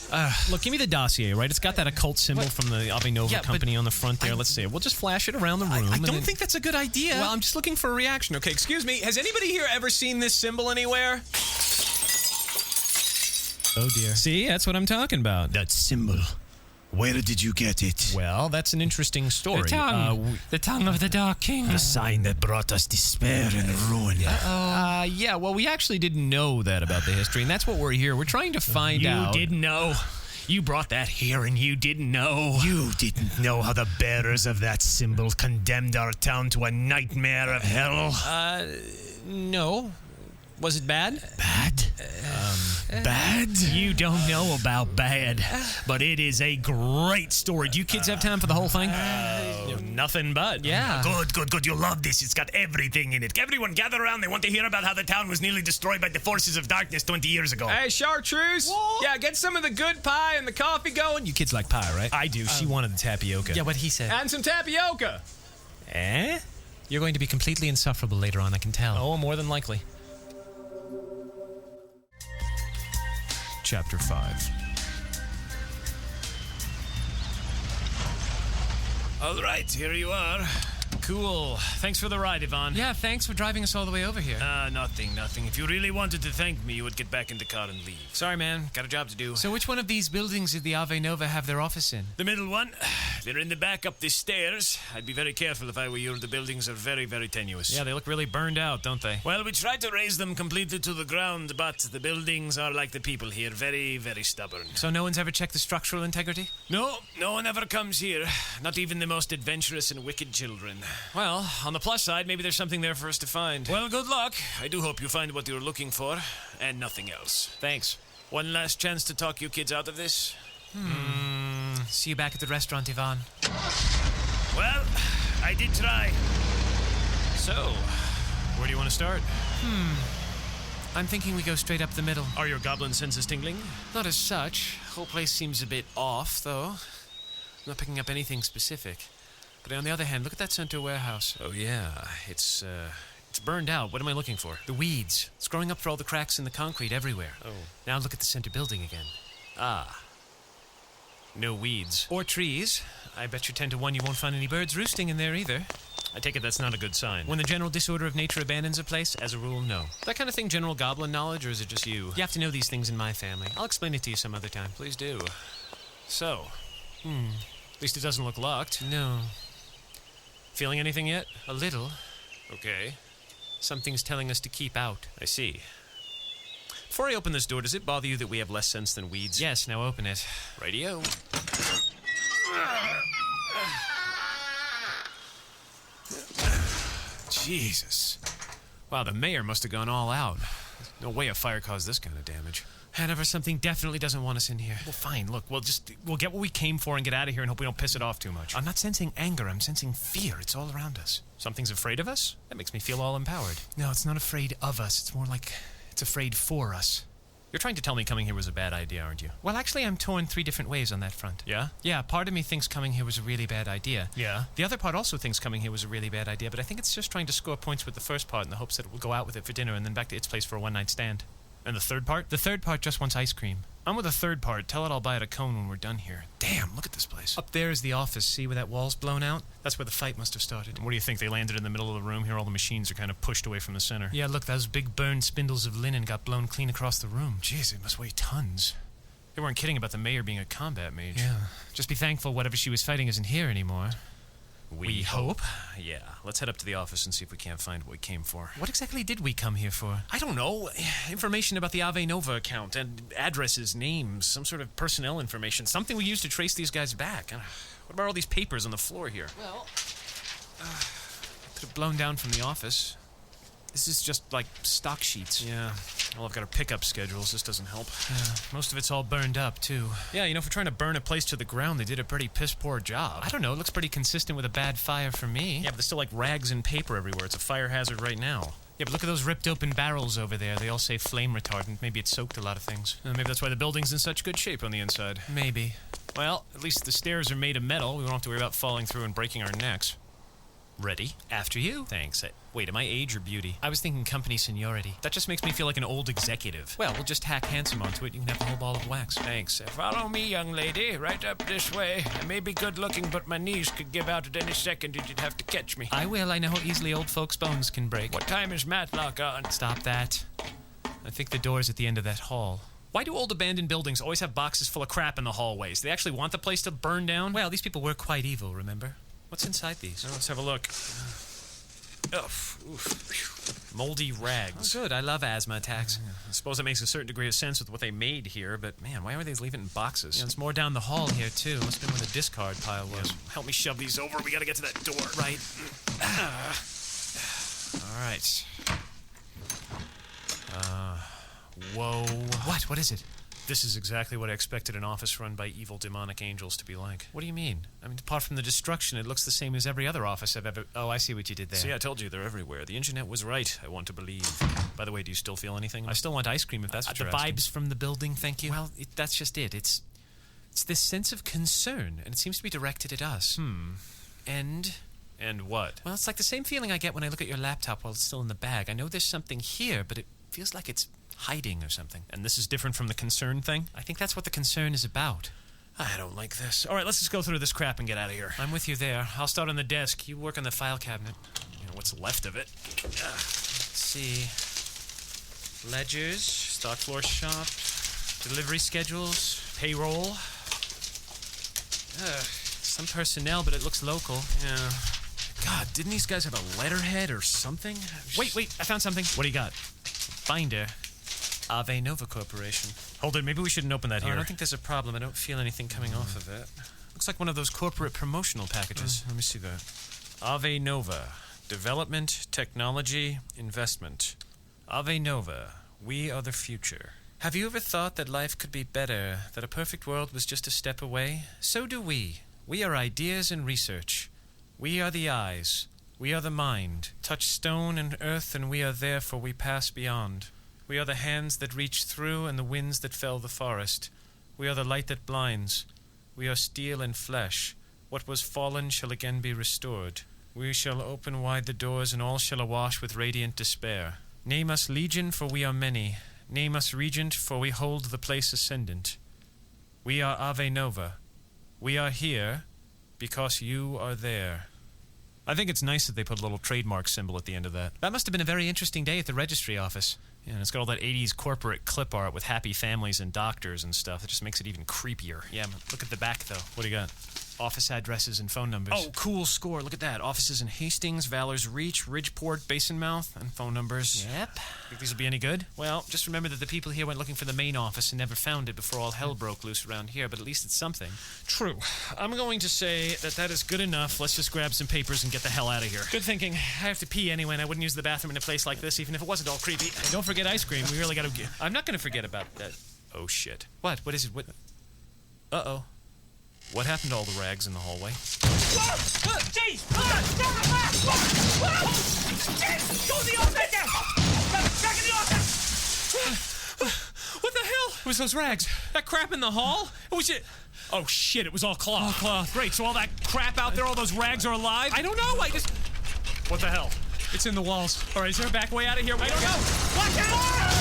Look, give me the dossier, right? It's got that occult symbol from the Ave Nova company on the front there. Let's see it. We'll just flash it around the room. I don't think that's a good idea. Well, I'm just looking for a reaction. Okay, excuse me. Has anybody here ever seen this symbol anywhere? Oh, dear. See, that's what I'm talking about. That symbol. Where did you get it? Well, that's an interesting story. The tongue of the Dark King. The sign that brought us despair and ruin. Yeah, well, we actually didn't know that about the history, and that's what we're here. We're trying to find out. You didn't know? You brought that here and you didn't know? You didn't know how the bearers of that symbol condemned our town to a nightmare of hell? No. Was it bad? Bad? Bad? You don't know about bad, but it is a great story. Do you kids have time for the whole thing? Nothing but. Yeah. Good. You'll love this. It's got everything in it. Everyone gather around. They want to hear about how the town was nearly destroyed by the forces of darkness 20 years ago. Hey, Chartreuse. What? Yeah, get some of the good pie and the coffee going. You kids like pie, right? I do. She wanted the tapioca. Yeah, what he said. And some tapioca. Eh? You're going to be completely insufferable later on, I can tell. Oh, more than likely. Chapter 5. All right, here you are. Cool. Thanks for the ride, Yvonne. Yeah, thanks for driving us all the way over here. Nothing. If you really wanted to thank me, you would get back in the car and leave. Sorry, man. Got a job to do. So which one of these buildings did the Ave Nova have their office in? The middle one. They're in the back up the stairs. I'd be very careful if I were you. The buildings are very, very tenuous. Yeah, they look really burned out, don't they? Well, we tried to raise them completely to the ground, but the buildings are like the people here. Very, very stubborn. So no one's ever checked the structural integrity? No one ever comes here. Not even the most adventurous and wicked children. Well, on the plus side, maybe there's something there for us to find. Well, good luck. I do hope you find what you're looking for, and nothing else. Thanks. One last chance to talk you kids out of this. See you back at the restaurant, Yvonne. Well, I did try. So, where do you want to start? I'm thinking we go straight up the middle. Are your goblin senses tingling? Not as such. Whole place seems a bit off, though. I'm not picking up anything specific. But on the other hand, look at that center warehouse. Oh, yeah. It's burned out. What am I looking for? The weeds. It's growing up through all the cracks in the concrete everywhere. Oh. Now look at the center building again. No weeds. Or trees. I bet you 10 to 1 you won't find any birds roosting in there either. I take it that's not a good sign. When the general disorder of nature abandons a place, as a rule, no. That kind of thing general goblin knowledge, or is it just you? You have to know these things in my family. I'll explain it to you some other time. Please do. So, at least it doesn't look locked. No. Feeling anything yet? A little. Okay. Something's telling us to keep out. I see. Before I open this door, does it bother you that we have less sense than weeds? Yes, now open it. Radio. Jesus. Wow, the mayor must have gone all out. No way a fire caused this kind of damage. Hanover, something definitely doesn't want us in here. Well, fine. Look, we'll get what we came for and get out of here and hope we don't piss it off too much. I'm not sensing anger. I'm sensing fear. It's all around us. Something's afraid of us? That makes me feel all empowered. No, it's not afraid of us. It's more like it's afraid for us. You're trying to tell me coming here was a bad idea, aren't you? Well, actually, I'm torn 3 different ways on that front. Yeah? Yeah, part of me thinks coming here was a really bad idea. Yeah? The other part also thinks coming here was a really bad idea, but I think it's just trying to score points with the first part in the hopes that it will go out with it for dinner and then back to its place for a one-night stand. And the third part? The third part just wants ice cream. I'm with the third part. Tell it I'll buy it a cone when we're done here. Damn, look at this place. Up there is the office. See where that wall's blown out? That's where the fight must have started. What do you think? They landed in the middle of the room here? All the machines are kind of pushed away from the center. Yeah, look, those big burned spindles of linen got blown clean across the room. Jeez, it must weigh tons. They weren't kidding about the mayor being a combat mage. Yeah. Just be thankful whatever she was fighting isn't here anymore. We hope? Yeah. Let's head up to the office and see if we can't find what we came for. What exactly did we come here for? I don't know. Information about the Ave Nova account and addresses, names, some sort of personnel information. Something we used to trace these guys back. What about all these papers on the floor here? Well, could have blown down from the office. This is just like stock sheets. Yeah. Well, I've got our pickup schedules. This doesn't help. Yeah, most of it's all burned up, too. Yeah, if we're trying to burn a place to the ground, they did a pretty piss-poor job. I don't know. It looks pretty consistent with a bad fire for me. Yeah, but there's still like rags and paper everywhere. It's a fire hazard right now. Yeah, but look at those ripped open barrels over there. They all say flame retardant. Maybe it soaked a lot of things. Maybe that's why the building's in such good shape on the inside. Maybe. Well, at least the stairs are made of metal. We won't have to worry about falling through and breaking our necks. Ready? After you. Thanks. Wait, am I age or beauty? I was thinking company seniority. That just makes me feel like an old executive. Well, we'll just hack handsome onto it. You can have a whole ball of wax. Thanks. Follow me, young lady. Right up this way. I may be good looking, but my knees could give out at any second and you'd have to catch me. I will. I know how easily old folks' bones can break. What time is Matlock on? Stop that. I think the door's at the end of that hall. Why do old abandoned buildings always have boxes full of crap in the hallways? They actually want the place to burn down? Well, these people were quite evil, remember? What's inside these? Let's have a look. Oof. Moldy rags. Oh, good. I love asthma attacks. I suppose it makes a certain degree of sense with what they made here, but man, why are they leaving it in boxes? Yeah, there's more down the hall here, too. Must have been where the discard pile was. Yeah, help me shove these over. We gotta get to that door. Right. All right. Whoa. What? What is it? This is exactly what I expected an office run by evil demonic angels to be like. What do you mean? I mean, apart from the destruction, it looks the same as every other office I've ever... Oh, I see what you did there. See, I told you, they're everywhere. The internet was right, I want to believe. By the way, do you still feel anything? I still want ice cream if that's what the you're vibes asking. from the building, thank you? Well, that's just it. It's this sense of concern, and it seems to be directed at us. And what? Well, it's like the same feeling I get when I look at your laptop while it's still in the bag. I know there's something here, but it feels like it's hiding or something. And this is different from the concern thing? I think that's what the concern is about. I don't like this. All right, let's just go through this crap and get out of here. I'm with you there. I'll start on the desk. You work on the file cabinet. What's left of it? Let's see. Ledgers, stock floor shop, delivery schedules, payroll. Some personnel, but it looks local. Yeah. God, didn't these guys have a letterhead or something? Wait, I found something. What do you got? Binder. Ave Nova Corporation. Hold it, maybe we shouldn't open that here. I don't think there's a problem. I don't feel anything coming off of it. Looks like one of those corporate promotional packages. Let me see that. Ave Nova. Development, technology, investment. Ave Nova. We are the future. Have you ever thought that life could be better, that a perfect world was just a step away? So do we. We are ideas and research. We are the eyes. We are the mind. Touch stone and earth, and we are there, for we pass beyond. We are the hands that reach through and the winds that fell the forest. We are the light that blinds. We are steel and flesh. What was fallen shall again be restored. We shall open wide the doors, and all shall awash with radiant despair. Name us legion, for we are many. Name us regent, for we hold the place ascendant. We are Ave Nova. We are here because you are there. I think it's nice that they put a little trademark symbol at the end of that. That must have been a very interesting day at the registry office. Yeah, and it's got all that 80s corporate clip art with happy families and doctors and stuff. It just makes it even creepier. Yeah, but look at the back, though. What do you got? Office addresses and phone numbers. Oh, cool score. Look at that. Offices in Hastings, Valor's Reach, Ridgeport, Basin Mouth, and phone numbers. Yep. Think these will be any good? Well, just remember that the people here went looking for the main office and never found it before all hell broke loose around here, but at least it's something. True. I'm going to say that is good enough. Let's just grab some papers and get the hell out of here. Good thinking. I have to pee anyway, and I wouldn't use the bathroom in a place like this, even if it wasn't all creepy. And don't forget ice cream. We really got to... I'm not going to forget about that. Oh, shit. What? What is it? What? Uh-oh. What happened to all the rags in the hallway? Jeez! Go to the office! Back in the office! What the hell? It was those rags. That crap in the hall? It was it. Oh, shit. It was all cloth. Oh, cloth. Great. So all that crap out there, all those rags are alive? I don't know. What the hell? It's in the walls. All right, is there a back way out of here? I don't know. Watch out!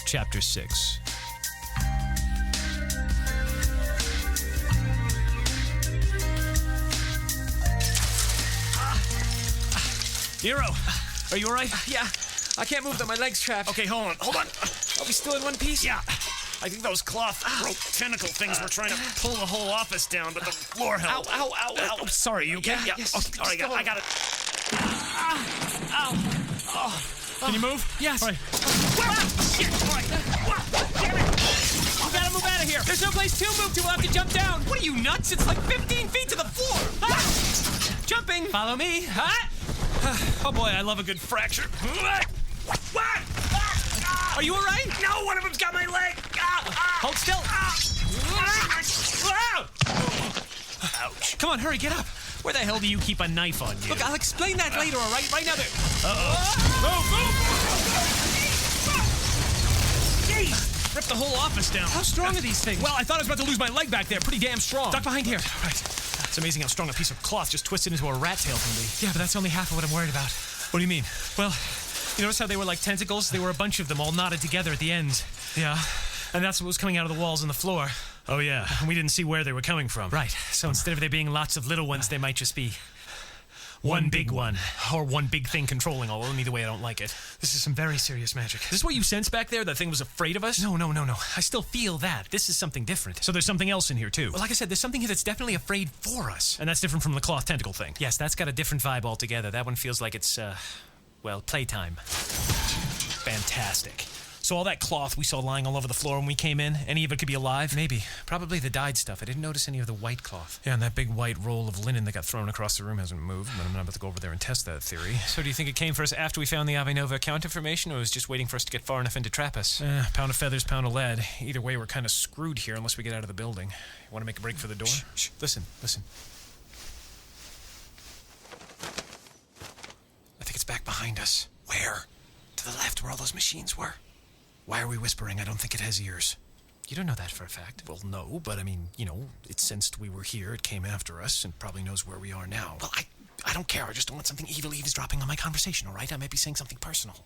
Chapter 6. Nero, are you all right? Yeah. I can't move them. My leg's trapped. Okay, hold on. Are we still in one piece? Yeah. I think those cloth rope tentacle things were trying to pull the whole office down, but the floor held. Ow, ow, ow, ow. Sorry, you okay? Yeah, yes. Okay, all right, I got it. Can you move? Yes. All right. Shit, all right. Damn it. We gotta move out of here. There's no place to move to. We'll have to jump down. What are you, nuts? It's like 15 feet to the floor. Ah! Jumping. Follow me. Ah! Oh boy, I love a good fracture. What? Are you all right? No, one of them's got my leg. Hold still. Ouch. Come on, hurry, get up. Where the hell do you keep a knife on you? Look, I'll explain that later, all right? Right now, there. Jeez, ripped the whole office down. How strong are these things? Well, I thought I was about to lose my leg back there. Pretty damn strong. Duck behind here. Right. It's amazing how strong a piece of cloth just twisted into a rat tail can be. Yeah, but that's only half of what I'm worried about. What do you mean? Well, you notice how they were like tentacles? They were a bunch of them all knotted together at the ends. Yeah. And that's what was coming out of the walls and the floor. Oh, yeah. And we didn't see where they were coming from. Right. So instead of there being lots of little ones, there might just be one big one. Or one big thing controlling all of them. Either way, I don't like it. This is some very serious magic. Is this what you sensed back there? That thing was afraid of us? No. I still feel that. This is something different. So there's something else in here, too. Well, like I said, there's something here that's definitely afraid for us. And that's different from the cloth tentacle thing. Yes, that's got a different vibe altogether. That one feels like it's, well, playtime. Fantastic. So all that cloth we saw lying all over the floor when we came in, any of it could be alive? Maybe. Probably the dyed stuff. I didn't notice any of the white cloth. Yeah, and that big white roll of linen that got thrown across the room hasn't moved, but I'm not about to go over there and test that theory. So do you think it came for us after we found the Ave Nova account information, or was just waiting for us to get far enough in to trap us? Pound of feathers, pound of lead. Either way, we're kind of screwed here unless we get out of the building. You want to make a break for the door? Shh. Listen. I think it's back behind us. Where? To the left, where all those machines were. Why are we whispering? I don't think it has ears. You don't know that for a fact. Well, no, but I mean, it sensed we were here, it came after us, and probably knows where we are now. Well, I don't care. I just don't want something evil eavesdropping on my conversation, all right? I might be saying something personal.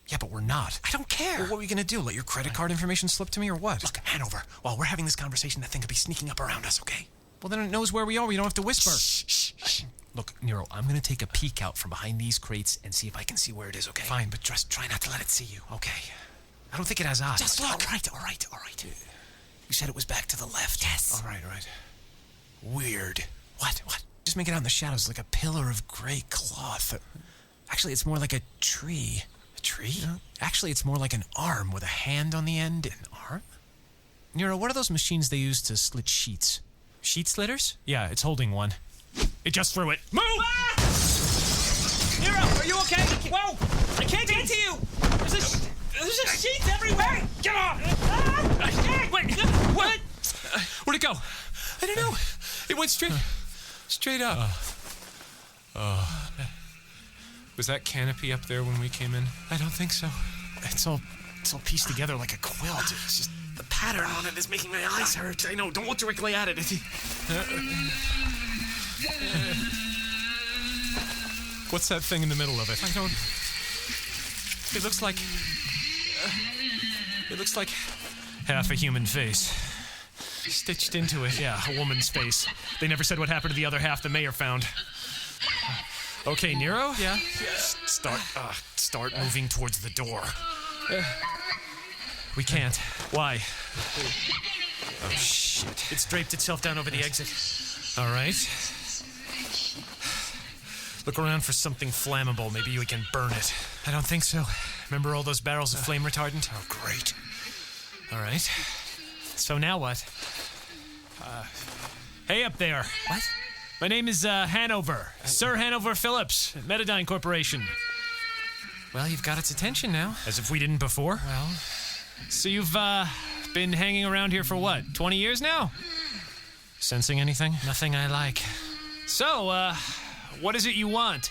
Yeah, but we're not. I don't care. Well, what are we going to do? Let your credit card information slip to me or what? Look, Hanover, while we're having this conversation, that thing could be sneaking up around us, okay? Well, then it knows where we are. We don't have to whisper. Shh. Look, Nero, I'm going to take a peek out from behind these crates and see if I can see where it is, okay? Fine, but just try not to let it see you. Okay. I don't think it has eyes. Just look. All right. You said it was back to the left. Yes. All right. Weird. What? Just make it out in the shadows like a pillar of gray cloth. Actually, it's more like a tree. A tree? Actually, it's more like an arm with a hand on the end. An arm? Nero, what are those machines they use to slit sheets? Sheet slitters? Yeah, it's holding one. It just threw it. Move! Ah! Nero, are you okay? Whoa! I can't get to you! There's just sheets everywhere! Get off! Wait, what? Where'd it go? I don't know. It went straight up. Was that canopy up there when we came in? I don't think so. It's all pieced together like a quilt. It's just the pattern on it is making my eyes hurt. I know. Don't look directly at it. What's that thing in the middle of it? I don't. It looks like half a human face. stitched into it. Yeah, a woman's face. They never said what happened to the other half the mayor found. Okay, Nero? Yeah? Start moving towards the door. We can't. Why? Oh, shit. It's draped itself down over the exit. All right. Look around for something flammable. Maybe we can burn it. I don't think so. Remember all those barrels of flame retardant? Oh, great. All right. So now what? Hey up there. What? My name is Hanover. Sir Hanover Phillips, Metadyne Corporation. Well, you've got its attention now. As if we didn't before. Well, So you've been hanging around here for what, 20 years now? Sensing anything? nothing I like. So, what is it you want?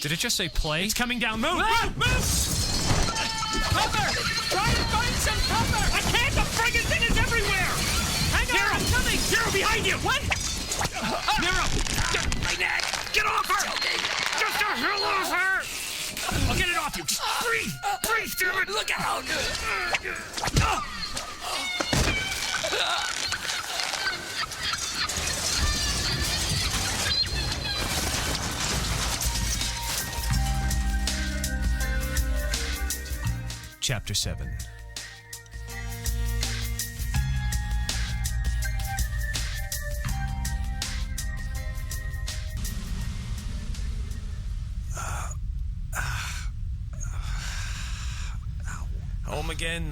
Did it just say play? It's coming down. Move! Ah! Move! Cover! Try and find some cover! I can't! The friggin' thing is everywhere! Hang on! I'm coming! Nero, behind you! What? Nero! My neck! Get off her! Get the hell off her! I'll get it off you! Just breathe! Breathe, damn it! Look out! Chapter 7.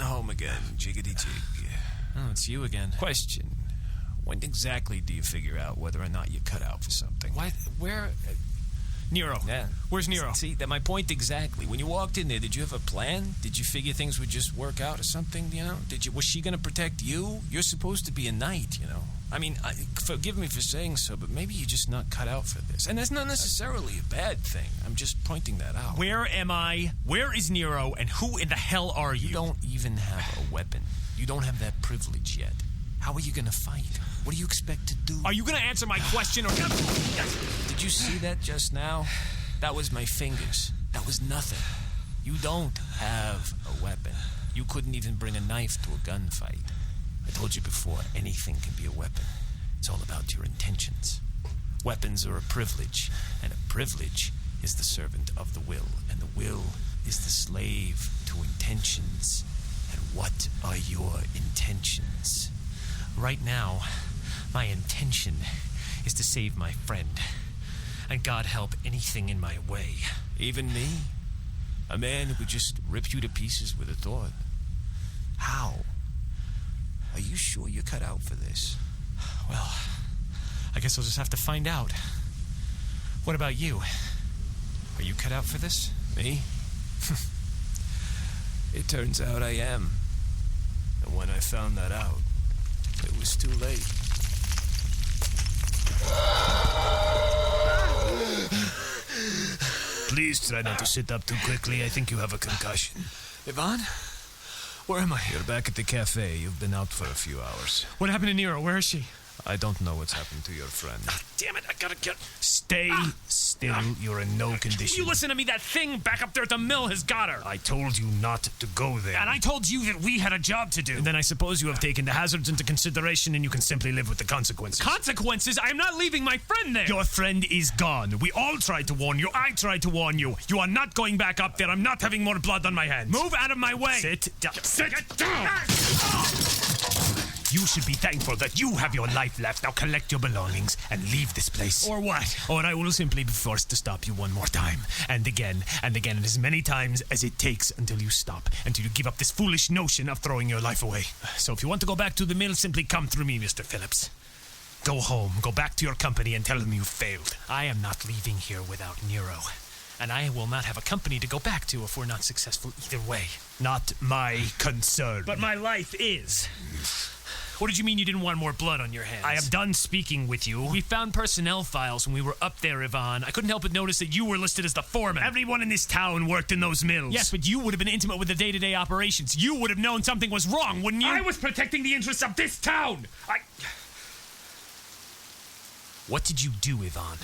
Home again, jiggity jig. Oh, it's you again. Question. When exactly do you figure out whether or not you cut out for something? What? Where? Nero. Yeah. Where's Nero? See, that my point exactly. When you walked in there, did you have a plan? Did you figure things would just work out or something, Was she going to protect you? You're supposed to be a knight, I mean, forgive me for saying so, but maybe you're just not cut out for this. And that's not necessarily a bad thing. I'm just pointing that out. Where am I? Where is Nero? And who in the hell are you? You don't even have a weapon. You don't have that privilege yet. How are you going to fight? What do you expect to do? Are you going to answer my question or... Did you see that just now? That was my fingers. That was nothing. You don't have a weapon. You couldn't even bring a knife to a gunfight. I told you before, anything can be a weapon. It's all about your intentions. Weapons are a privilege, and a privilege is the servant of the will, and the will is the slave to intentions. And what are your intentions? Right now, my intention is to save my friend. And God help anything in my way. Even me? A man who could just rip you to pieces with a thought. How? Are you sure you're cut out for this? Well, I guess I'll just have to find out. What about you? Are you cut out for this? Me? It turns out I am. And when I found that out, it was too late. Please try not to sit up too quickly. I think you have a concussion. Ivan? Where am I? You're back at the cafe. You've been out for a few hours. What happened to Nero? Where is she? I don't know what's happened to your friend. Damn it, I gotta get... Stay still. You're in no condition. You listen to me, that thing back up there at the mill has got her. I told you not to go there. And I told you that we had a job to do. And then I suppose you have taken the hazards into consideration and you can simply live with the consequences. Consequences? I'm not leaving my friend there. Your friend is gone. We all tried to warn you. I tried to warn you. You are not going back up there. I'm not having more blood on my hands. Move out of my way. Sit down. Sit down! You should be thankful that you have your life left. Now collect your belongings and leave this place. Or what? Or I will simply be forced to stop you one more time. And again, and as many times as it takes until you stop. Until you give up this foolish notion of throwing your life away. So if you want to go back to the mill, simply come through me, Mr. Phillips. Go home, go back to your company and tell them you failed. I am not leaving here without Nero. And I will not have a company to go back to if we're not successful either way. Not my concern. But my life is. What did you mean you didn't want more blood on your hands? I am done speaking with you. We found personnel files when we were up there, Ivan. I couldn't help but notice that you were listed as the foreman. Everyone in this town worked in those mills. Yes, but you would have been intimate with the day-to-day operations. You would have known something was wrong, wouldn't you? I was protecting the interests of this town. What did you do, Ivan?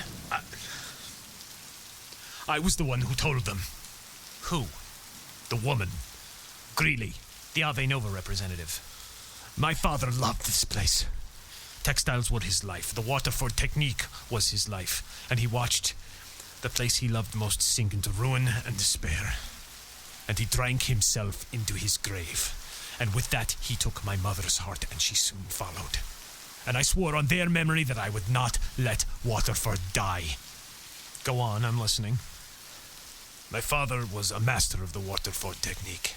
I was the one who told them. Who? The woman. Greeley. The Ave Nova representative. My father loved this place. Textiles were his life. The Waterford technique was his life. And he watched the place he loved most sink into ruin and despair. And he drank himself into his grave. And with that, he took my mother's heart, and she soon followed. And I swore on their memory that I would not let Waterford die. Go on, I'm listening. My father was a master of the Waterford technique.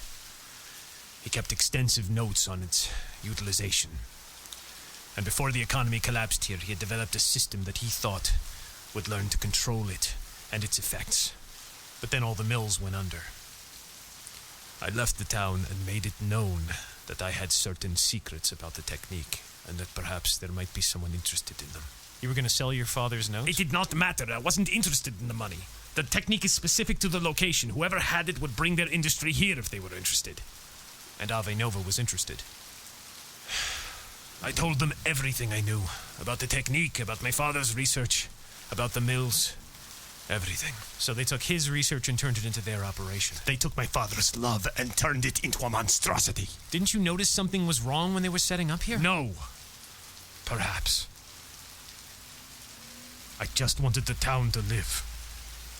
He kept extensive notes on its utilization. And before the economy collapsed here, he had developed a system that he thought would learn to control it and its effects. But then all the mills went under. I left the town and made it known that I had certain secrets about the technique, and that perhaps there might be someone interested in them. You were going to sell your father's notes? It did not matter. I wasn't interested in the money. The technique is specific to the location. Whoever had it would bring their industry here if they were interested. And Ave Nova was interested. I told them everything I knew. About the technique, about my father's research, about the mills. Everything. So they took his research and turned it into their operation. They took my father's love and turned it into a monstrosity. Didn't you notice something was wrong when they were setting up here? No. Perhaps. I just wanted the town to live.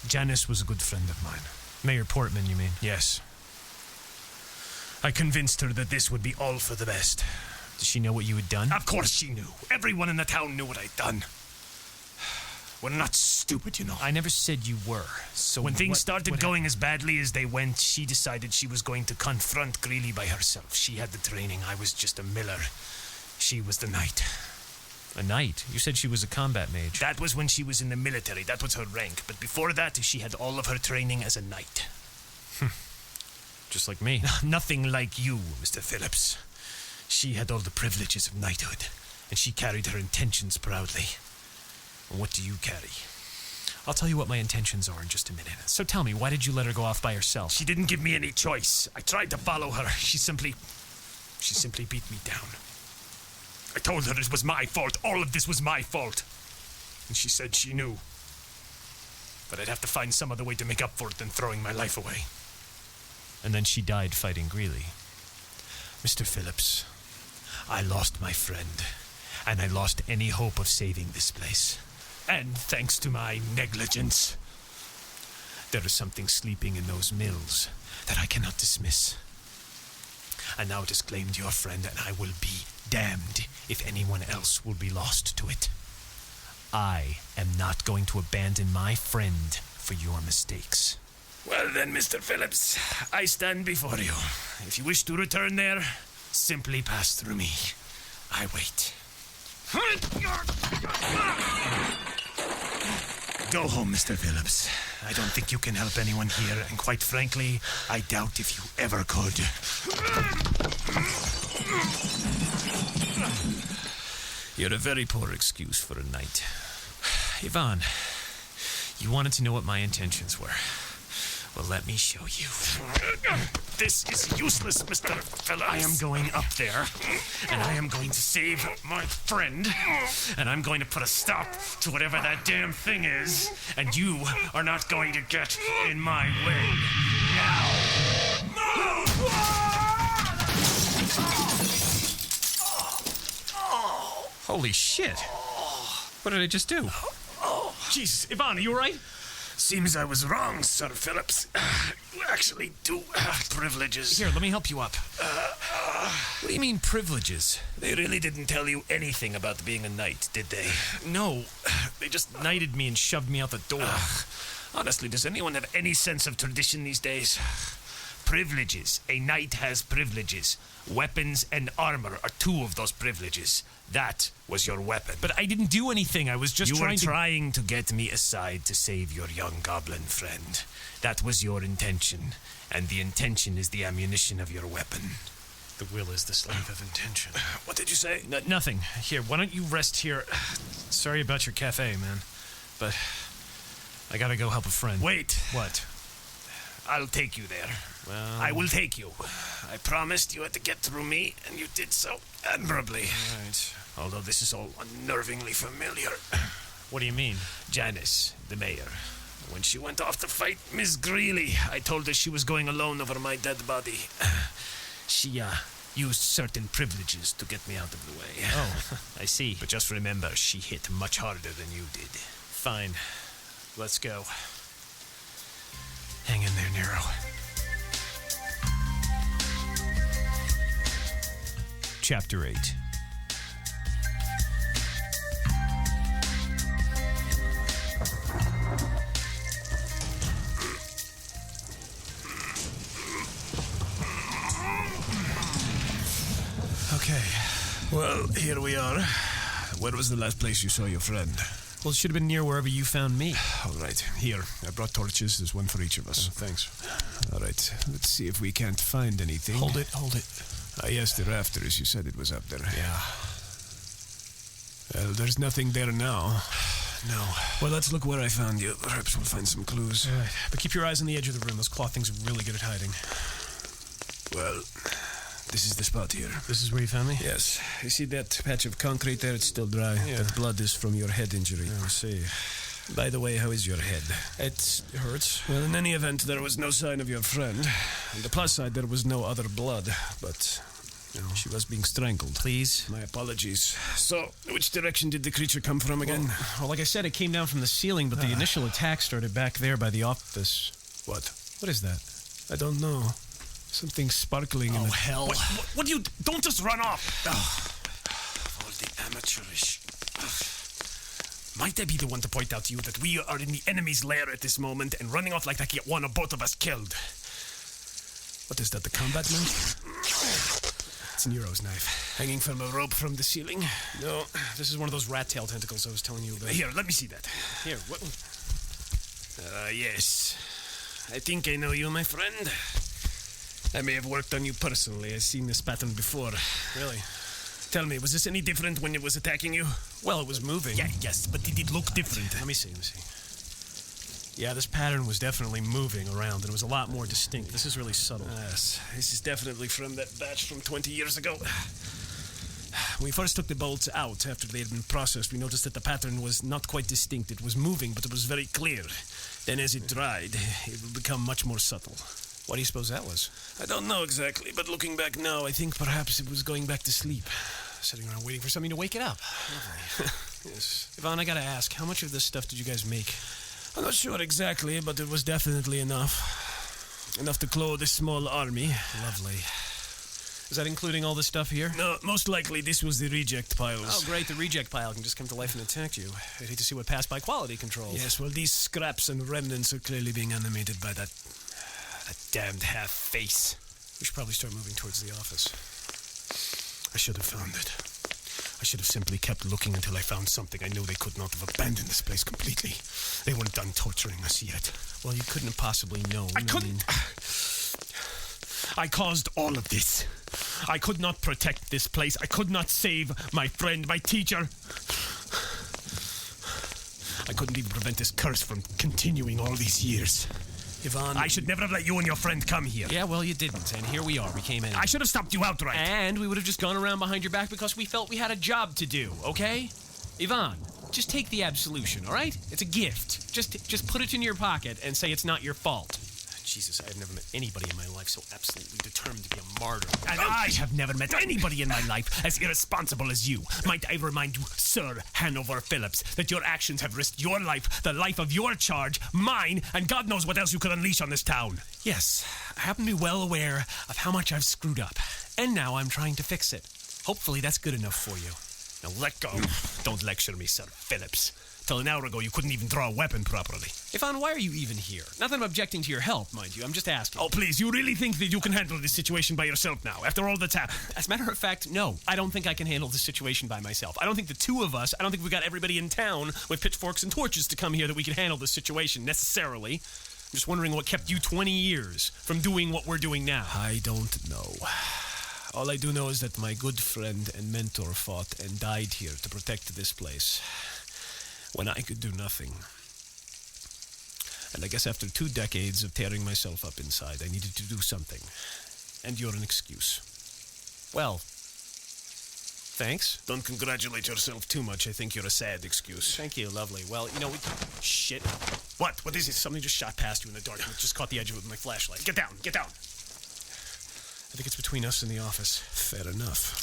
Janice was a good friend of mine. Mayor Portman, you mean? Yes. I convinced her that this would be all for the best. Does she know what you had done? Of course she knew. Everyone in the town knew what I'd done. We're not stupid, you know. I never said you were. So when things started going as badly as they went, she decided she was going to confront Greeley by herself. She had the training. I was just a miller. She was the knight. A knight? You said she was a combat mage. That was when she was in the military. That was her rank. But before that, she had all of her training as a knight. Just like me. Nothing like you, Mr. Phillips. She had all the privileges of knighthood, and she carried her intentions proudly. And what do you carry? I'll tell you what my intentions are in just a minute. So tell me, why did you let her go off by herself? She didn't give me any choice. I tried to follow her. She simply beat me down. I told her it was my fault. All of this was my fault. And she said she knew. But I'd have to find some other way to make up for it than throwing my life away. And then she died fighting Greeley. Mr. Phillips, I lost my friend, and I lost any hope of saving this place. And thanks to my negligence, there is something sleeping in those mills that I cannot dismiss. And now it has claimed your friend, and I will be damned if anyone else will be lost to it. I am not going to abandon my friend for your mistakes. Well then, Mr. Phillips, I stand before you. If you wish to return there, simply pass through me. I wait. Go home, Mr. Phillips. I don't think you can help anyone here, and quite frankly, I doubt if you ever could. You're a very poor excuse for a knight. Yvonne, you wanted to know what my intentions were. Well, let me show you. This is useless, Mr. Phillips. I am going up there, and I am going to save my friend, and I'm going to put a stop to whatever that damn thing is, and you are not going to get in my way. Now! Holy shit. What did I just do? Jesus, Yvonne, are you all right? Seems I was wrong, Sir Phillips. You actually do have privileges. Here, let me help you up. What do you mean, privileges? They really didn't tell you anything about being a knight, did they? No. They just knighted me and shoved me out the door. Honestly, does anyone have any sense of tradition these days? Privileges. A knight has privileges. Weapons and armor are two of those privileges. That was your weapon. But I didn't do anything. I was just trying to get me aside to save your young goblin friend. That was your intention. And the intention is the ammunition of your weapon. The will is the slave of intention. What did you say? Nothing. Here, why don't you rest here? Sorry about your cafe, man. But I gotta go help a friend. Wait. What? I'll take you there. Well, I will take you. I promised you had to get through me, and you did so admirably. Right. Although this is all unnervingly familiar. What do you mean? Janice, the mayor. When she went off to fight Miss Greeley, I told her she was going alone over my dead body. She, used certain privileges to get me out of the way. Oh, I see. But just remember, she hit much harder than you did. Fine. Let's go. Hang in there, Nero. Chapter 8. Okay. Well, here we are. Where was the last place you saw your friend? Well, it should have been near wherever you found me. All right. Here. I brought torches. There's one for each of us. Thanks. All right. Let's see if we can't find anything. Hold it. Yes, the rafters. You said it was up there. Yeah. Well, there's nothing there now. No. Well, let's look where I found you. Perhaps we'll find some clues. All right. But keep your eyes on the edge of the room. Those claw things are really good at hiding. Well, this is the spot here. This is where you found me? Yes. You see that patch of concrete there? It's still dry. Yeah. That blood is from your head injury. I see. By the way, how is your head? It hurts. Well, in any event, there was no sign of your friend. On the plus side, there was no other blood, but she was being strangled. Please? My apologies. So, which direction did the creature come from again? Well, like I said, it came down from the ceiling, but the initial attack started back there by the office. What? What is that? I don't know. Something sparkling in the... hell. What do you... Don't just run off! All the amateurish... Might I be the one to point out to you that we are in the enemy's lair at this moment and running off like that can get one or both of us killed? What is that, the combat knife? It's Nero's knife. Hanging from a rope from the ceiling? No, this is one of those rat tail tentacles I was telling you about. Here, let me see that. Here, what? Yes. I think I know you, my friend. I may have worked on you personally. I've seen this pattern before. Really? Tell me, was this any different when it was attacking you? Well, it was moving. Yeah, yes, but did it look different? Let me see. Yeah, this pattern was definitely moving around, and it was a lot more distinct. This is really subtle. Yes, this is definitely from that batch from 20 years ago. When we first took the bolts out after they had been processed, we noticed that the pattern was not quite distinct. It was moving, but it was very clear. Then as it dried, it would become much more subtle. What do you suppose that was? I don't know exactly, but looking back now, I think perhaps it was going back to sleep. Sitting around waiting for something to wake it up. Yes. Yvonne, I gotta ask, how much of this stuff did you guys make? I'm not sure exactly, but it was definitely enough. Enough to clothe a small army. Lovely. Is that including all this stuff here? No, most likely this was the reject piles. Oh, great, the reject pile can just come to life and attack you. I'd hate to see what passed by quality control. Yes, well, these scraps and remnants are clearly being animated by that damned half-face. We should probably start moving towards the office. I should have found it. I should have simply kept looking until I found something. I know they could not have abandoned this place completely. They weren't done torturing us yet. Well, you couldn't have possibly known. I couldn't. I caused all of this. I could not protect this place. I could not save my friend, my teacher. I couldn't even prevent this curse from continuing all these years. Yvonne... I should never have let you and your friend come here. Yeah, well, you didn't, and here we are. We came in. I should have stopped you outright. And we would have just gone around behind your back because we felt we had a job to do, okay? Yvonne, just take the absolution, all right? It's a gift. Just put it in your pocket and say it's not your fault. Jesus, I have never met anybody in my life so absolutely determined to be a martyr. And I have never met anybody in my life as irresponsible as you. Might I remind you, Sir Hanover Phillips, that your actions have risked your life, the life of your charge, mine, and God knows what else you could unleash on this town. Yes, I happen to be well aware of how much I've screwed up, and now I'm trying to fix it. Hopefully that's good enough for you. Now let go. Don't lecture me, Sir Phillips. Till an hour ago, you couldn't even draw a weapon properly. Yvonne, why are you even here? Not that I'm objecting to your help, mind you. I'm just asking. Oh, please, you really think that you can handle this situation by yourself now, after all that's happened? As a matter of fact, no. I don't think I can handle this situation by myself. I don't think the two of us, I don't think we've got everybody in town with pitchforks and torches to come here that we can handle this situation, necessarily. I'm just wondering what kept you 20 years from doing what we're doing now. I don't know. All I do know is that my good friend and mentor fought and died here to protect this place, when I could do nothing. And I guess after 2 decades of tearing myself up inside, I needed to do something. And you're an excuse. Well, thanks. Don't congratulate yourself too much. I think you're a sad excuse. Thank you, lovely. Well, you know, shit. What? What is it? Something just shot past you in the dark and it just caught the edge of it with my flashlight. Get down! Get down! I think it's between us and the office. Fair enough.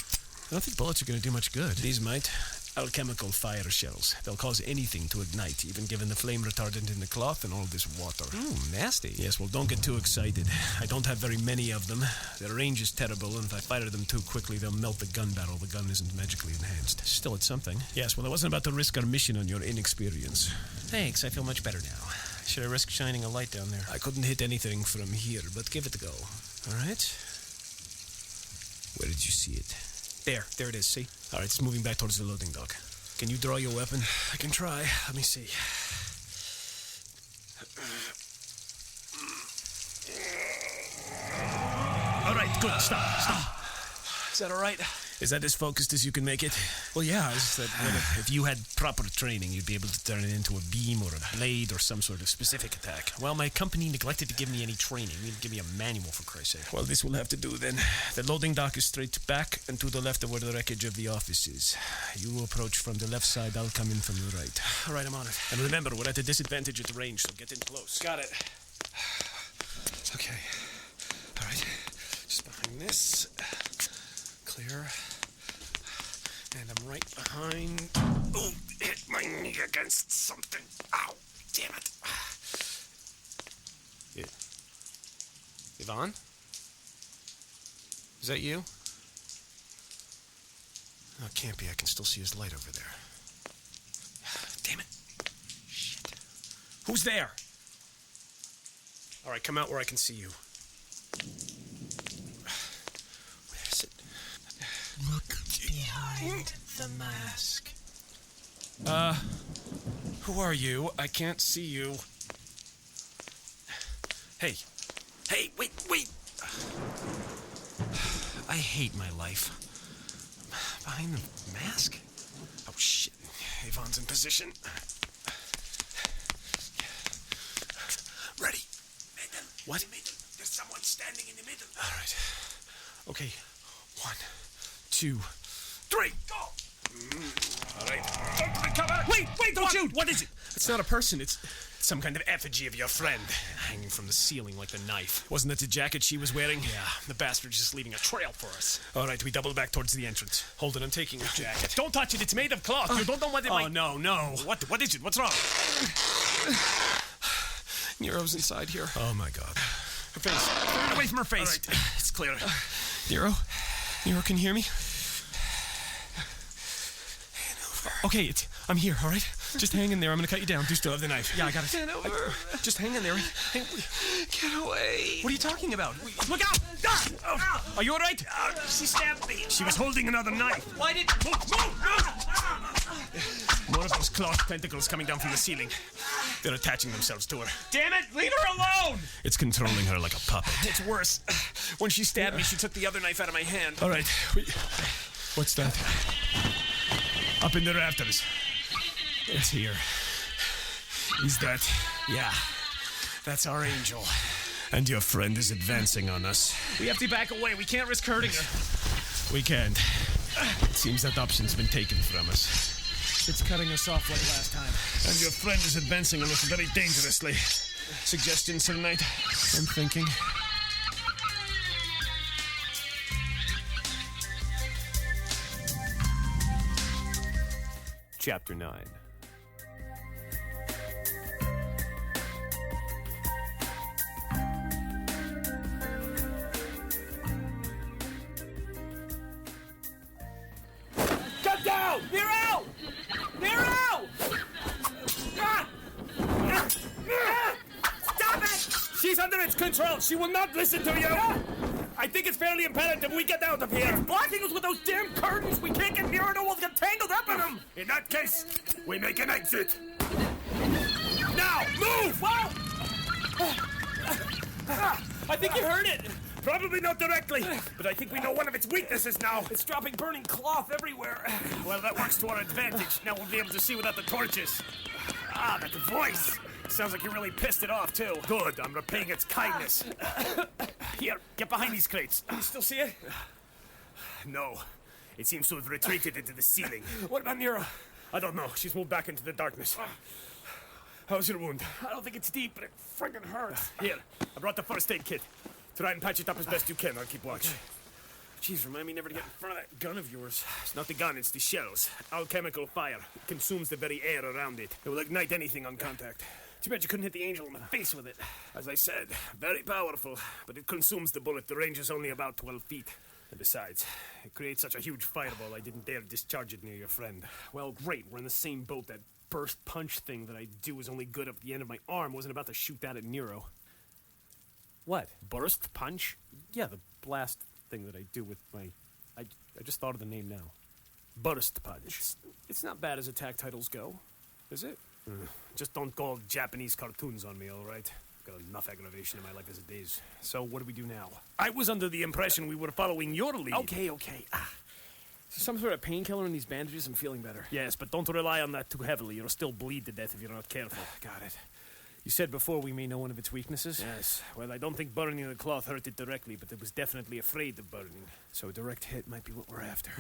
I don't think bullets are going to do much good. These might. Alchemical fire shells. They'll cause anything to ignite, even given the flame retardant in the cloth and all this water. Nasty. Yes, well, don't get too excited. I don't have very many of them. Their range is terrible, and if I fire them too quickly, they'll melt the gun barrel. The gun isn't magically enhanced. Still, it's something. Yes, well, I wasn't about to risk our mission on your inexperience. Thanks, I feel much better now. Should I risk shining a light down there? I couldn't hit anything from here, but give it a go. All right. Where did you see it? There it is, see? All right, it's moving back towards the loading dock. Can you draw your weapon? I can try. Let me see. All right, good. Stop. Is that all right? Is that as focused as you can make it? Well, yeah. It's that if you had proper training, you'd be able to turn it into a beam or a blade or some sort of specific attack. Well, my company neglected to give me any training. You need to give me a manual, for Christ's sake. Well, this will have to do then. The loading dock is straight back and to the left of where the wreckage of the office is. You approach from the left side, I'll come in from the right. All right, I'm on it. And remember, we're at a disadvantage at range, so get in close. Got it. Okay. All right. Just behind this. Clear. And I'm right behind. Oh, hit my knee against something. Ow, damn it. Yvonne? Is that you? Oh, it can't be. I can still see his light over there. Damn it. Shit. Who's there? All right, come out where I can see you. Where is it? Look behind the mask. Who are you? I can't see you. Hey. Hey, wait. I hate my life. Behind the mask? Oh, shit. Avon's in position. Ready. What? There's someone standing in the middle. All right. Okay. 1, 2, 3. Go! All right. Open the cover! Wait, don't shoot! What is it? It's not a person. It's some kind of effigy of your friend. Hanging from the ceiling like a knife. Wasn't it the jacket she was wearing? Yeah. The bastard's just leaving a trail for us. All right, we double back towards the entrance. Hold it, I'm taking your jacket. Don't touch it. It's made of cloth. You don't know what it might... Oh, no. What is it? What's wrong? Nero's inside here. Oh, my God. Her face. Turn it away from her face. All right. It's clear. Nero, can you hear me? Okay, I'm here, all right? Just hang in there. I'm going to cut you down. Do you still have the knife? Yeah, I got it. Get over. Just hang in there. Get away. What are you talking about? Look out! Are you all right? She stabbed me. She was holding another knife. Why did... Move! More of those cloth tentacles coming down from the ceiling. They're attaching themselves to her. Damn it! Leave her alone! It's controlling her like a puppet. It's worse. When she stabbed me, she took the other knife out of my hand. All right. What's that? Up in the rafters. It's here. Is that? Yeah. That's our angel. And your friend is advancing on us. We have to back away. We can't risk hurting her. We can't. It seems that option's been taken from us. It's cutting us off like last time. And your friend is advancing on us very dangerously. Suggestions, Sir Knight? I'm thinking. Chapter 9. Come down! Nero! Stop it! She's under its control. She will not listen to you. I think it's fairly imperative we get out of here. It's blocking us with those damn curtains. We can't get near it or we'll get tangled up in them. In that case, we make an exit. Now, move! Whoa! I think you heard it. Probably not directly, but I think we know one of its weaknesses now. It's dropping burning cloth everywhere. Well, that works to our advantage. Now we'll be able to see without the torches. Ah, that voice. Sounds like you really pissed it off, too. Good, I'm repaying its kindness. Here, get behind these crates. You still see it? No. It seems to have retreated into the ceiling. What about Nero? I don't know. She's moved back into the darkness. How's your wound? I don't think it's deep, but it friggin' hurts. Here, I brought the first aid kit. Try and patch it up as best you can. I'll keep watch. Jeez, remind me never to get in front of that gun of yours. It's not the gun, it's the shells. Alchemical fire. It consumes the very air around it. It will ignite anything on contact. Too bad you couldn't hit the angel in the face with it. As I said, very powerful, but it consumes the bullet. The range is only about 12 feet. And besides, it creates such a huge fireball I didn't dare discharge it near your friend. Well, great, we're in the same boat. That burst punch thing that I do is only good up the end of my arm. Wasn't about to shoot that at Nero. What? Burst punch? Yeah, the blast thing that I do with my... I just thought of the name now. Burst punch. It's not bad as attack titles go, is it? Just don't call Japanese cartoons on me, all right? Got enough aggravation in my life as it is. So what do we do now? I was under the impression we were following your lead. Okay. So some sort of painkiller in these bandages, I'm feeling better. Yes, but don't rely on that too heavily. You'll still bleed to death if you're not careful. Got it. You said before we may know one of its weaknesses? Yes. Well, I don't think burning the cloth hurt it directly, but it was definitely afraid of burning. So a direct hit might be what we're after.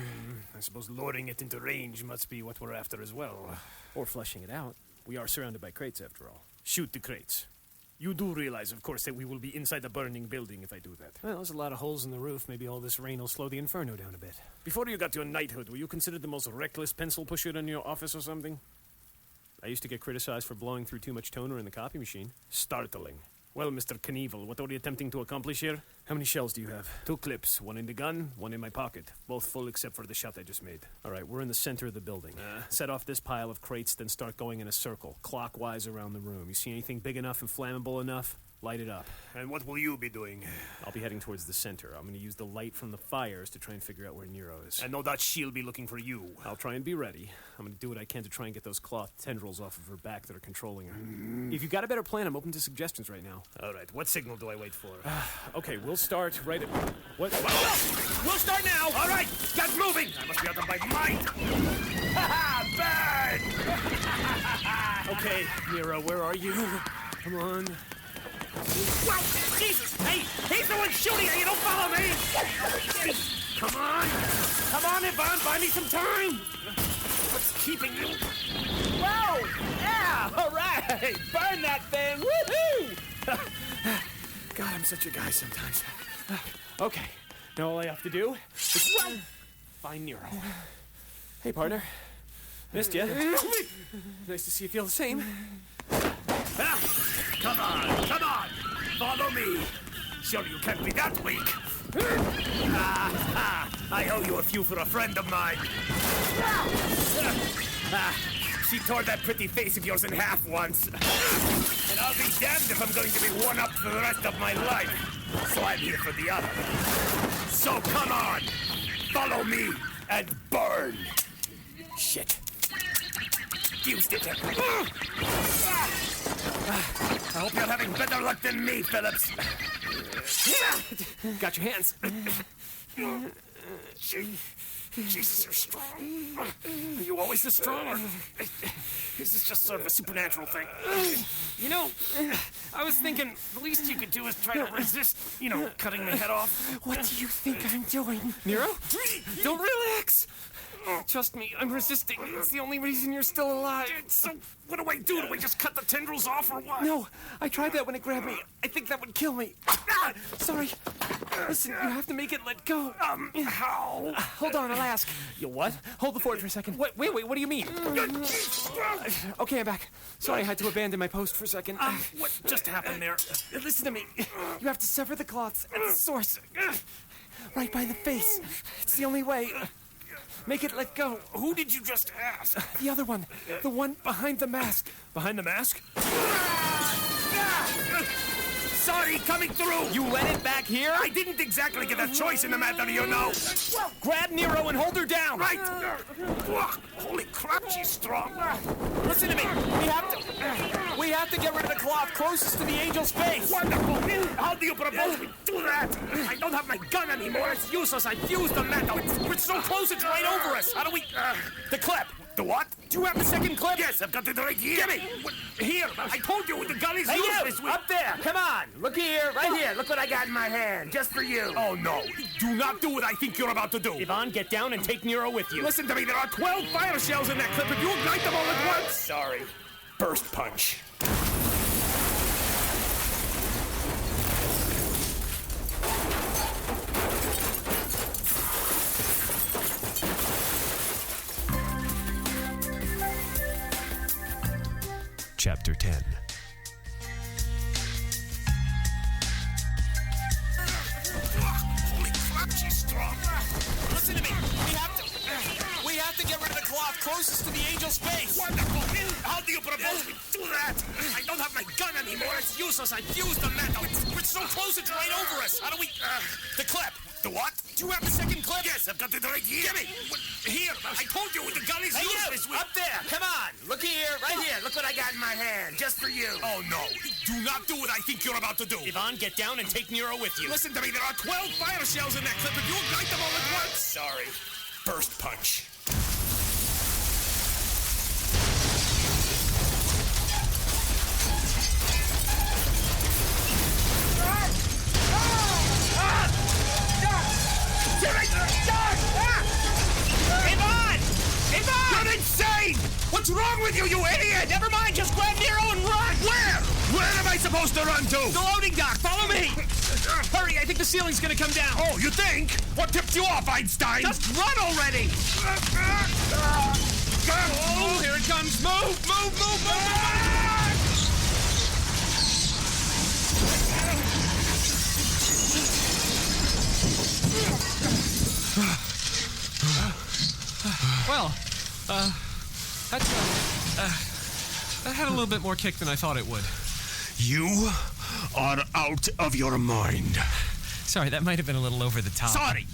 I suppose luring it into range must be what we're after as well. Or flushing it out. We are surrounded by crates, after all. Shoot the crates. You do realize, of course, that we will be inside the burning building if I do that. Well, there's a lot of holes in the roof. Maybe all this rain will slow the inferno down a bit. Before you got your knighthood, were you considered the most reckless pencil pusher in your office or something? I used to get criticized for blowing through too much toner in the copy machine. Startling. Well, Mr. Knievel, what are you attempting to accomplish here? How many shells do you have? 2 clips, one in the gun, one in my pocket. Both full except for the shot I just made. All right, we're in the center of the building. Set off this pile of crates, then start going in a circle, clockwise around the room. You see anything big enough and flammable enough? Light it up. And what will you be doing? I'll be heading towards the center. I'm going to use the light from the fires to try and figure out where Nero is. I know that she'll be looking for you. I'll try and be ready. I'm going to do what I can to try and get those cloth tendrils off of her back that are controlling her. If you've got a better plan, I'm open to suggestions right now. All right, what signal do I wait for? Okay, we'll start right at... What? We'll start now! All right, get moving! I must be out of my mind! Ha-ha! Burn! Okay, Nero, where are you? Come on. Whoa! Jesus! Hey! He's the one shooting at you! Don't follow me! Come on! Come on, Ivan! Buy me some time! What's keeping you? Whoa! Yeah! All right! Burn that thing! Woohoo! God, I'm such a guy sometimes. Okay, now all I have to do is find Nero. Hey, partner. Missed ya. Nice to see you feel the same. Come on! Come on! Follow me! Sure you can't be that weak! I owe you a few for a friend of mine! She tore that pretty face of yours in half once. And I'll be damned if I'm going to be one-up for the rest of my life. So I'm here for the other. So come on! Follow me and burn! Shit. Used it. I hope you're having better luck than me, Phillips. Got your hands. Jesus, you're strong. Are you always this strong, or is this just sort of a supernatural thing? You know, I was thinking the least you could do is try to resist, cutting my head off. What do you think I'm doing? Nero? Don't relax. Trust me, I'm resisting. It's the only reason you're still alive. So, what do I do? Do I just cut the tendrils off, or what? No, I tried that when it grabbed me. I think that would kill me. Sorry. Listen, you have to make it let go. How? Hold on, I'll ask. You what? Hold the fort for a second. Wait, what do you mean? Okay, I'm back. Sorry, I had to abandon my post for a second. What just happened there? Listen to me. You have to sever the cloths at the source. Right by the face. It's the only way. Make it let go. Who did you just ask? The other one. The one behind the mask. Behind the mask? Sorry, coming through! You let it back here? I didn't exactly get a choice in the matter, you know. Grab Nero and hold her down! Right! Holy crap, she's strong! Listen to me! We have to get rid of the cloth closest to the angel's face! Wonderful! How do you propose we do that? I don't have my gun anymore. It's useless. I fused the metal. We're so close, it's right over us. How do we... The clip! The what? Do you have the second clip? Yes, I've got it right here. Give me! Here! I told you, the gun is Hey, useless. you! Up there! Come on! Look here! Right here! Look what I got in my hand, just for you. Oh, no. Do not do what I think you're about to do. Yvonne, get down and take Nero with you. Listen to me, there are 12 fire shells in that clip. If you ignite them all at once... Sorry. Burst punch. Chapter 10. Holy crap, she's strong. Listen to me! We have to get rid of the cloth closest to the angel's face! Wonderful! How do you propose we do that? I don't have my gun anymore. It's useless. I fused the metal. We're so close, it's right over us. How do we... The clip. The what? Do you have the second clip? Yes, I've got it right here. Give me. Here. I told you, the gun is useless. Up there! Come on! Look here! Right here! Look what I got in my hand, just for you. Oh, no. Do not do what I think you're about to do. Yvonne, get down and take Nero with you. Listen to me, there are 12 fire shells in that clip. If you ignite them all at once... Sorry. Burst punch. You're insane! What's wrong with you, you idiot? Never mind, just grab Nero and run! Where? Where am I supposed to run to? The loading dock, follow me! Hurry, I think the ceiling's gonna come down. Oh, you think? What tipped you off, Einstein? Just run already! Oh, here it comes! Move! That had a little bit more kick than I thought it would. You are out of your mind. Sorry, that might have been a little over the top. Sorry.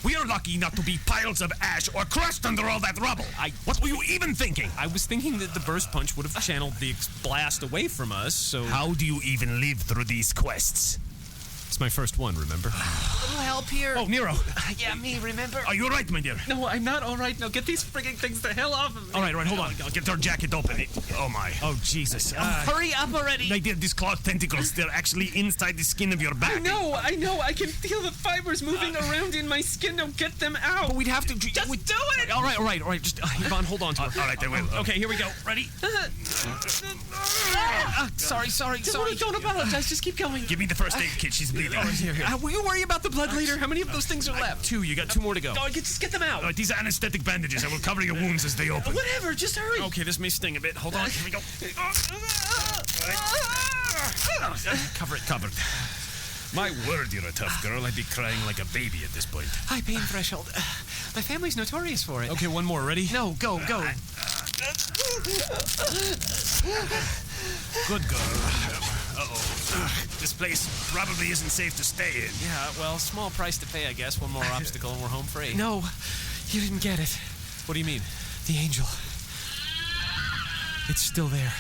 We are lucky not to be piles of ash or crushed under all that rubble. What were you even thinking? I was thinking that the burst punch would have channeled the blast away from us, so... How do you even live through these quests? It's my first one, remember? A little help here. Oh, Nero. Yeah, me, remember? Are you all right, my dear? No, I'm not all right. Now get these frigging things the hell off of me. All right, hold on. I'll get their jacket open. Oh, my. Oh, Jesus. Hurry up already. My dear, these claw tentacles, they're actually inside the skin of your back. I know. I can feel the fibers moving around in my skin. Now get them out. But we'd have to... Just do it! All right. Just, Yvonne, hold on to her. All right, I will. Okay, here we go. Ready? Sorry. Don't apologize. Just keep going. Give me the first aid kit. She's bleeding. Here. Will you worry about the blood later? How many of those things are left? 2. You got 2 more to go. Just get them out. All right, these are anesthetic bandages. I will cover your wounds as they open. Whatever. Just hurry. Okay, this may sting a bit. Hold on. Here we go. Covered. My word, you're a tough girl. I'd be crying like a baby at this point. High pain threshold. My family's notorious for it. Okay, one more. Ready? No, go. Good girl. Uh-oh. This place probably isn't safe to stay in. Yeah, well, small price to pay, I guess. One more obstacle and we're home free. No, you didn't get it. What do you mean? The angel. It's still there.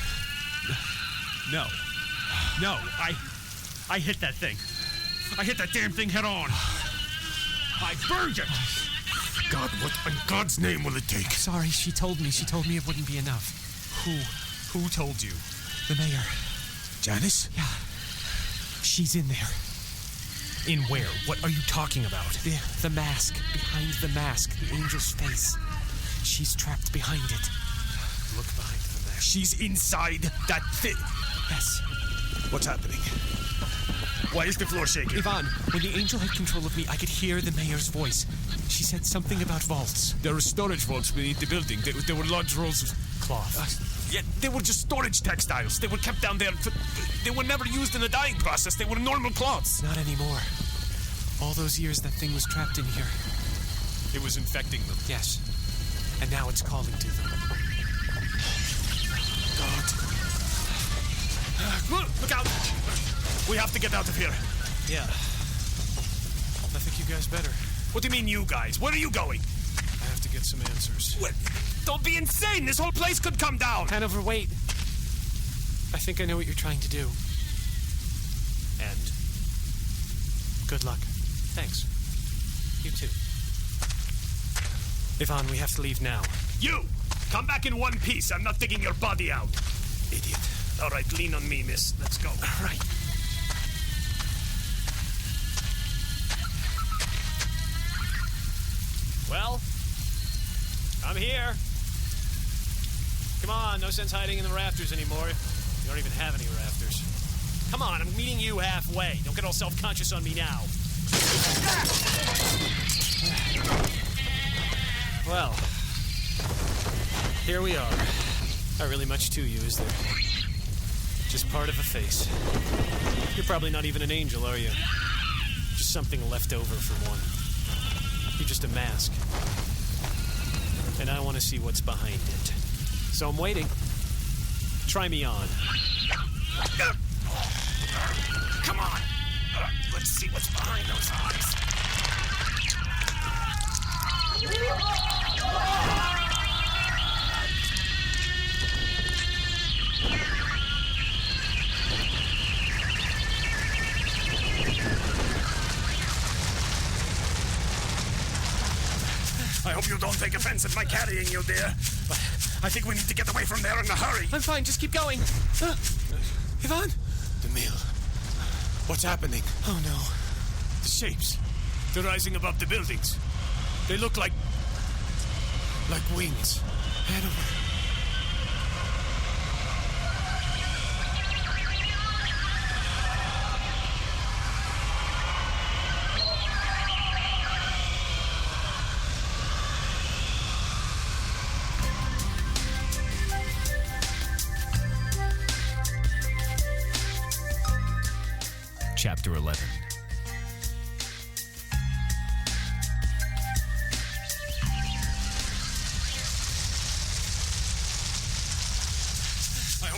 No, I hit that thing. I hit that damn thing head on. I burned it. God, what in God's name will it take? Sorry, she told me it wouldn't be enough. Who told you? The mayor. Janice? Yeah. She's in there. In where? What are you talking about? The mask. Behind the mask. The angel's face. She's trapped behind it. Look behind the mask. She's inside that thing. Yes. What's happening? Why is the floor shaking? Yvonne, when the angel had control of me, I could hear the mayor's voice. She said something about vaults. There were storage vaults beneath the building. There were large rolls of cloth. Yeah, they were just storage textiles. They were kept down there. They were never used in the dyeing process. They were normal cloths. Not anymore. All those years that thing was trapped in here. It was infecting them. Yes. And now it's calling to them. God. Look out! We have to get out of here. Yeah. I think you guys better. What do you mean, you guys? Where are you going? I have to get some answers. What? Don't be insane! This whole place could come down! Hanover, wait. I think I know what you're trying to do. And? Good luck. Thanks. You too. Yvonne, we have to leave now. You! Come back in one piece. I'm not digging your body out. Idiot. All right, lean on me, miss. Let's go. All right. Well, I'm here. Come on, no sense hiding in the rafters anymore. You don't even have any rafters. Come on, I'm meeting you halfway. Don't get all self-conscious on me now. Well, here we are. Not really much to you, is there? Just part of a face. You're probably not even an angel, are you? Just something left over from one. You're just a mask. And I want to see what's behind it. So I'm waiting. Try me on. Come on. Let's see what's behind those eyes. I hope you don't take offense at my carrying you, dear. But I think we need to get away from there in a hurry. I'm fine, just keep going. Yvonne? Emil, what's happening? Oh, no. The shapes. They're rising above the buildings. They look like wings. Hanover. Chapter 11.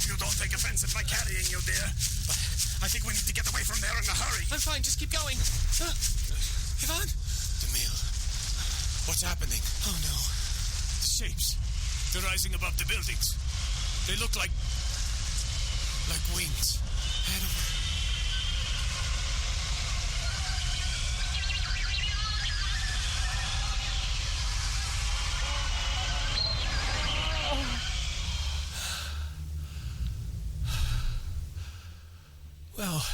hope you don't take offense at my carrying you, dear. But I think we need to get away from there in a hurry. I'm fine, just keep going. Ivan? The mill. What's happening? Oh no. The shapes. They're rising above the buildings. They look like wings. Hanover. Well,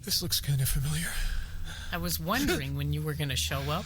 this looks kind of familiar. I was wondering when you were going to show up.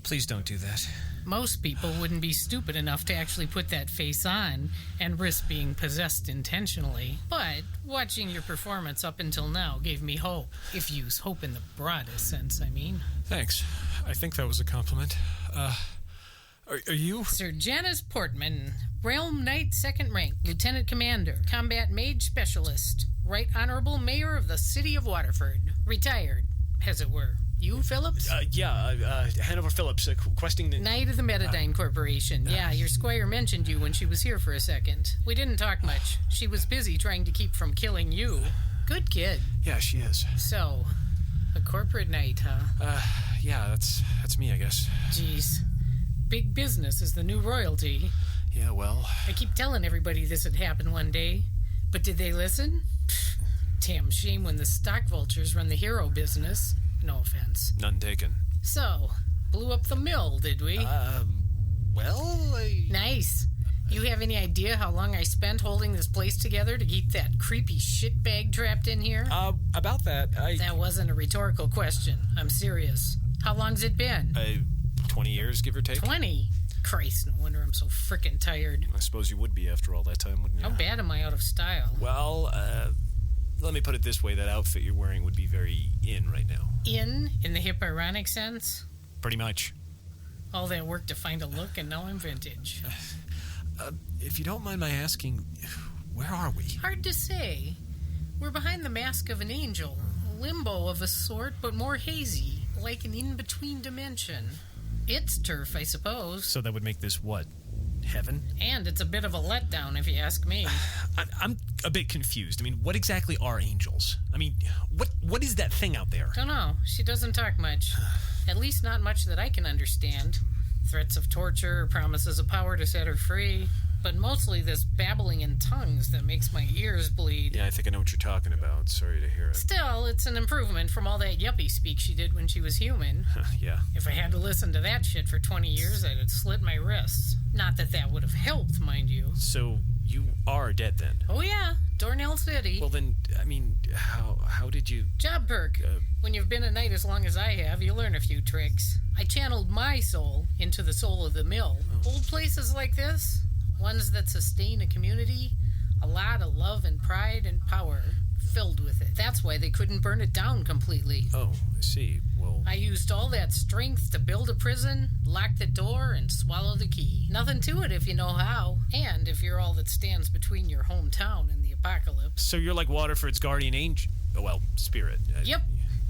Please don't do that. Most people wouldn't be stupid enough to actually put that face on and risk being possessed intentionally. But watching your performance up until now gave me hope. If you use hope in the broadest sense, I mean. Thanks. I think that was a compliment. Are you? Sir Janice Portman, Realm Knight 2nd Rank, Lieutenant Commander, Combat Mage Specialist, Right Honorable Mayor of the City of Waterford. Retired, as it were. You, Phillips? Hanover Phillips, questing the... Knight of the Metadyne Corporation. Yeah, your squire mentioned you when she was here for a second. We didn't talk much. She was busy trying to keep from killing you. Good kid. Yeah, she is. So, a corporate knight, huh? Yeah, that's me, I guess. Jeez. Big business is the new royalty. Yeah, well... I keep telling everybody this would happen one day. But did they listen? Damn shame when the stock vultures run the hero business. No offense. None taken. So, blew up the mill, did we? Nice. You have any idea how long I spent holding this place together to keep that creepy shitbag trapped in here? About that, That wasn't a rhetorical question. I'm serious. How long's it been? 20 years, give or take. 20? Christ, no wonder I'm so frickin' tired. I suppose you would be after all that time, wouldn't you? How bad am I out of style? Well, let me put it this way. That outfit you're wearing would be very in right now. In the hip ironic sense? Pretty much. All that work to find a look and now I'm vintage. If you don't mind my asking, where are we? Hard to say. We're behind the mask of an angel. A limbo of a sort, but more hazy. Like an in-between dimension. It's turf, I suppose. So that would make this what? Heaven? And it's a bit of a letdown, if you ask me. I'm a bit confused. I mean, what exactly are angels? I mean, what is that thing out there? Don't know. She doesn't talk much. At least not much that I can understand. Threats of torture, promises of power to set her free. But mostly this babbling in tongues that makes my ears bleed. Yeah, I think I know what you're talking about. Sorry to hear it. Still, it's an improvement from all that yuppie speak she did when she was human. Yeah. If I had to listen to that shit for 20 years, I'd have slit my wrists. Not that that would have helped, mind you. So, you are dead then? Oh yeah, Dornell City. Well then, I mean, how did you... Job perk. When you've been a knight as long as I have, you learn a few tricks. I channeled my soul into the soul of the mill. Old places like this, ones that sustain a community, a lot of love and pride and power filled with it. That's why they couldn't burn it down completely. Oh, I see. Well... I used all that strength to build a prison, lock the door, and swallow the key. Nothing to it if you know how, and if you're all that stands between your hometown and the apocalypse. So you're like Waterford's guardian angel... Oh, well, spirit. Yep.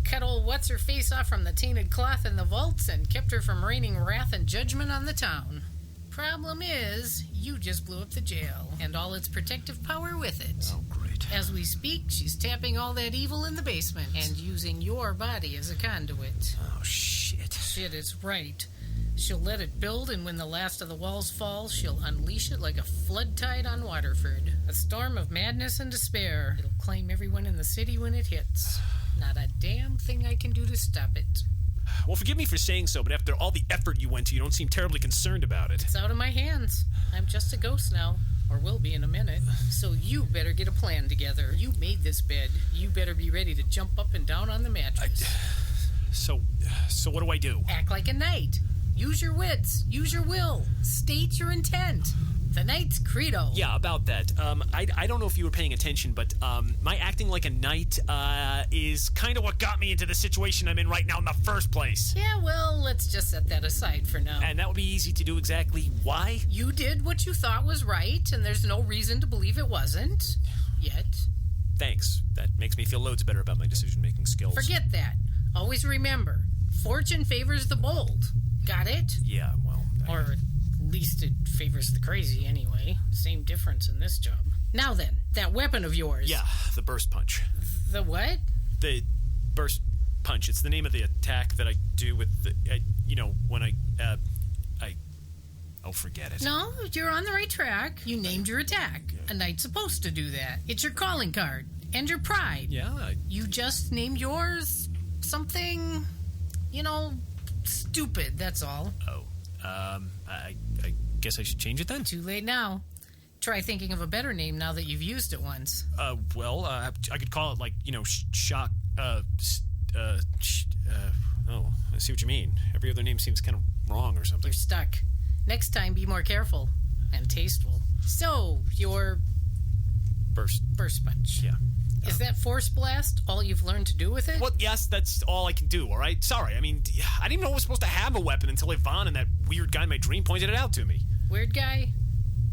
Cut old what's-her-face off from the tainted cloth in the vaults and kept her from raining wrath and judgment on the town. Problem is, you just blew up the jail, and all its protective power with it. Oh, great. As we speak, she's tapping all that evil in the basement and using your body as a conduit. Oh, shit. Shit is right. She'll let it build, and when the last of the walls falls, she'll unleash it like a flood tide on Waterford. A storm of madness and despair. It'll claim everyone in the city when it hits. Not a damn thing I can do to stop it. Well, forgive me for saying so, but after all the effort you went to, you don't seem terribly concerned about it. It's out of my hands. I'm just a ghost now, or will be in a minute. So you better get a plan together. You made this bed. You better be ready to jump up and down on the mattress. So what do I do? Act like a knight. Use your wits. Use your will. State your intent. The knight's credo. Yeah, about that. I don't know if you were paying attention, but my acting like a knight is kind of what got me into the situation I'm in right now in the first place. Yeah, well, let's just set that aside for now. And that would be easy to do exactly why? You did what you thought was right, and there's no reason to believe it wasn't. Yet. Thanks. That makes me feel loads better about my decision-making skills. Forget that. Always remember, fortune favors the bold. Got it? Yeah, well... Or least it favors the crazy anyway. Same difference in this job. Now then, that weapon of yours. Yeah, the burst punch. The what? The burst punch. It's the name of the attack that I do with the, when oh, forget it. No, you're on the right track. You named your attack. A knight's supposed to do that. It's your calling card and your pride. Yeah. You just named yours something, stupid, that's all. Oh. I guess I should change it then? Too late now. Try thinking of a better name now that you've used it once. I could call it, shock, oh, I see what you mean. Every other name seems kind of wrong or something. You're stuck. Next time, be more careful and tasteful. So, your... Burst punch. Yeah. Is that force blast all you've learned to do with it? Well, yes, that's all I can do, all right? Sorry, I didn't even know I was supposed to have a weapon until Yvonne and that weird guy in my dream pointed it out to me. Weird guy?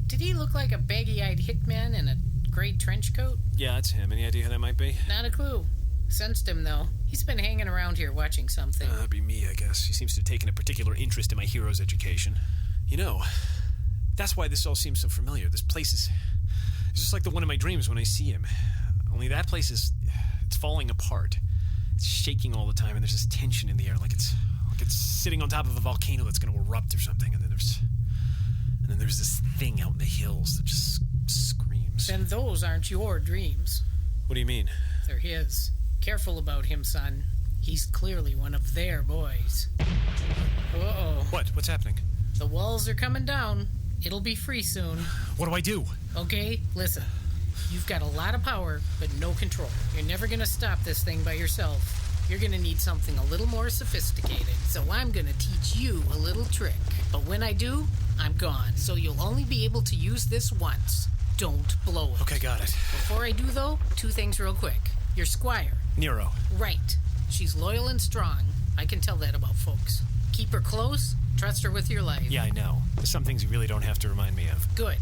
Did he look like a baggy-eyed hitman in a gray trench coat? Yeah, that's him. Any idea who that might be? Not a clue. Sensed him, though. He's been hanging around here watching something. That'd be me, I guess. He seems to have taken a particular interest in my hero's education. That's why this all seems so familiar. This place is just like the one in my dreams when I see him. Only that place it's falling apart. It's shaking all the time, and there's this tension in the air, like it's sitting on top of a volcano that's going to erupt or something. And then there's this thing out in the hills that just screams. Then those aren't your dreams. What do you mean? They're his. Careful about him, son. He's clearly one of their boys. Uh-oh. What's happening? The walls are coming down. It'll be free soon. What do I do? Okay, listen. You've got a lot of power, but no control. You're never gonna stop this thing by yourself. You're gonna need something a little more sophisticated. So I'm gonna teach you a little trick. But when I do, I'm gone. So you'll only be able to use this once. Don't blow it. Okay, got it. Before I do, though, 2 things real quick. Your squire. Nero. Right. She's loyal and strong. I can tell that about folks. Keep her close. Trust her with your life. Yeah, I know. There's some things you really don't have to remind me of. Good.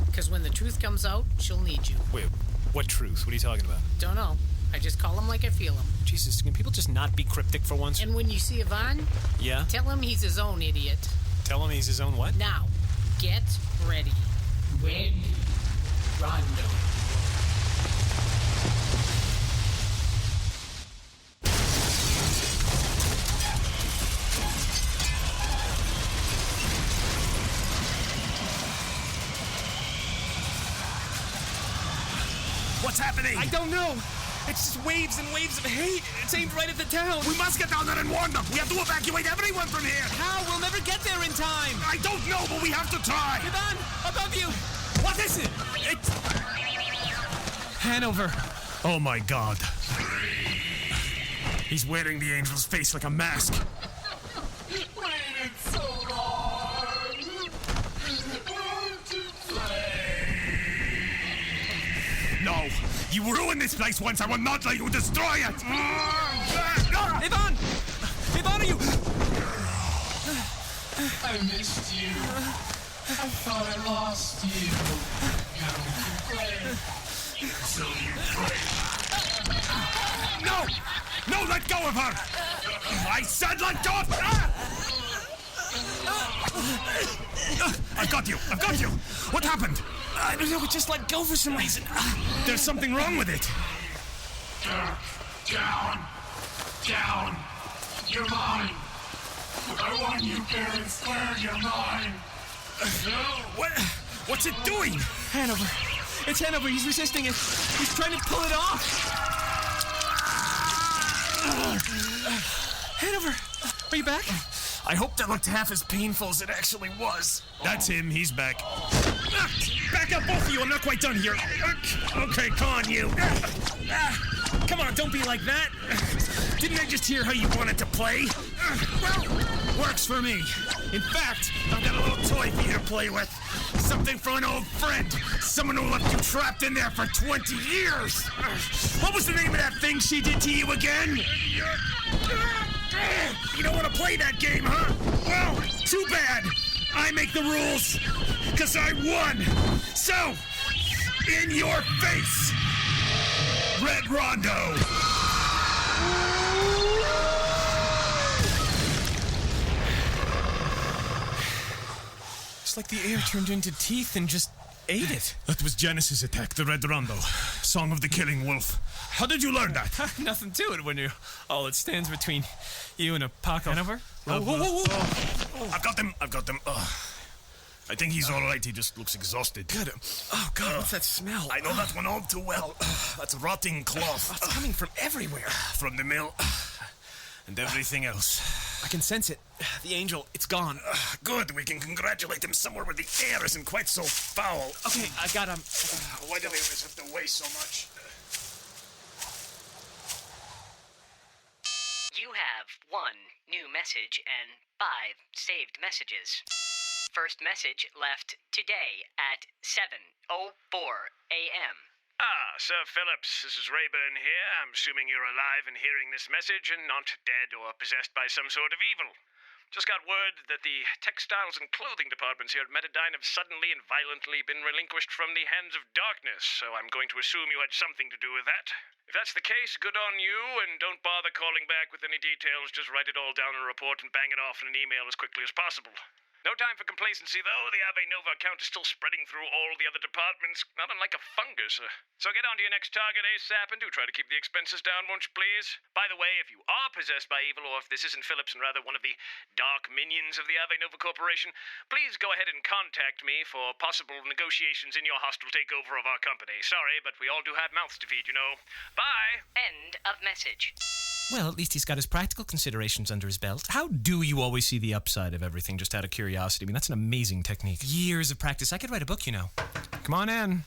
Because when the truth comes out, she'll need you. Wait, what truth? What are you talking about? Don't know. I just call him like I feel him. Jesus, can people just not be cryptic for once? And when you see Yvonne, yeah? Tell him he's his own idiot. Tell him he's his own what? Now, get ready. Red Rondo. What's happening? I don't know. It's just waves and waves of hate. It's aimed right at the town. We must get down there and warn them. We have to evacuate everyone from here. How? We'll never get there in time. I don't know, but we have to try. Yvonne, above you. What is it? It's Hanover. Oh my God. He's wearing the angel's face like a mask. Waited so long. To play. No. You ruined this place once. I will not let you destroy it. Yvonne! Yvonne, are you... I missed you. I thought I lost you. Now we can play. Until you break. No! No, let go of her! I said let go of her! I've got you! I've got you! What happened? I don't know, it just let go for some reason. There's something wrong with it. Down. Down. You're mine. I want you fair and square. You're mine. What's it doing? Hanover. It's Hanover. He's resisting it. He's trying to pull it off. Hanover, are you back? I hope that looked half as painful as it actually was. That's him. He's back. Back up, both of you. I'm not quite done here. Okay, come on, you. Come on, don't be like that. Didn't I just hear how you wanted to play? Well, works for me. In fact, I've got a little toy for you to play with. Something for an old friend. Someone who left you trapped in there for 20 years. What was the name of that thing she did to you again? You don't want to play that game, huh? Well, too bad. I make the rules, because I won. So, in your face, Red Rondo. It's like the air turned into teeth and just ate it. That was Janice's attack, the Red Rondo. Song of the Killing Wolf. How did you learn that? Nothing to it when you're all it stands between you and a pocket. Hanover? Whoa. I've got them. I think he's all right. He just looks exhausted. Good. Oh, God, what's that smell? I know that one all too well. That's rotting cloth. It's coming from everywhere. From the mill and everything else. I can sense it. The angel, it's gone. Good. We can congratulate him somewhere where the air isn't quite so foul. Okay, I got him. Why do they always have to weigh so much? You have 1 new message and 5 saved messages. First message left today at 7:04 a.m. Sir Phillips, this is Rayburn here. I'm assuming you're alive and hearing this message and not dead or possessed by some sort of evil. Just got word that the textiles and clothing departments here at Metadyne have suddenly and violently been relinquished from the hands of darkness, so I'm going to assume you had something to do with that. If that's the case, good on you, and don't bother calling back with any details. Just write it all down in a report and bang it off in an email as quickly as possible. No time for complacency, though. The Ave Nova account is still spreading through all the other departments, not unlike a fungus. So get on to your next target ASAP, and do try to keep the expenses down, won't you please? By the way, if you are possessed by evil, or if this isn't Phillips and rather one of the dark minions of the Ave Nova Corporation, please go ahead and contact me for possible negotiations in your hostile takeover of our company. Sorry, but we all do have mouths to feed, you know. Bye! End of message. Well, at least he's got his practical considerations under his belt. How do you always see the upside of everything just out of curiosity? I mean, that's an amazing technique. Years of practice. I could write a book, you know. Come on in.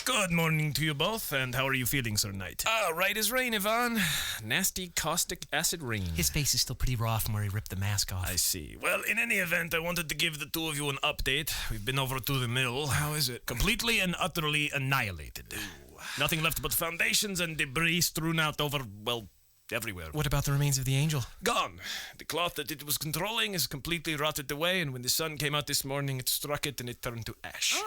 Good morning to you both, and how are you feeling, Sir Knight? Right as rain, Yvonne. Nasty caustic acid rain. His face is still pretty raw from where he ripped the mask off. I see. Well, in any event, I wanted to give the two of you an update. We've been over to the mill. How is it? Completely and utterly annihilated. Ooh. Nothing left but foundations and debris strewn out over, well, everywhere. What about the remains of the angel? Gone. The cloth that it was controlling is completely rotted away, and when the sun came out this morning, it struck it and it turned to ash.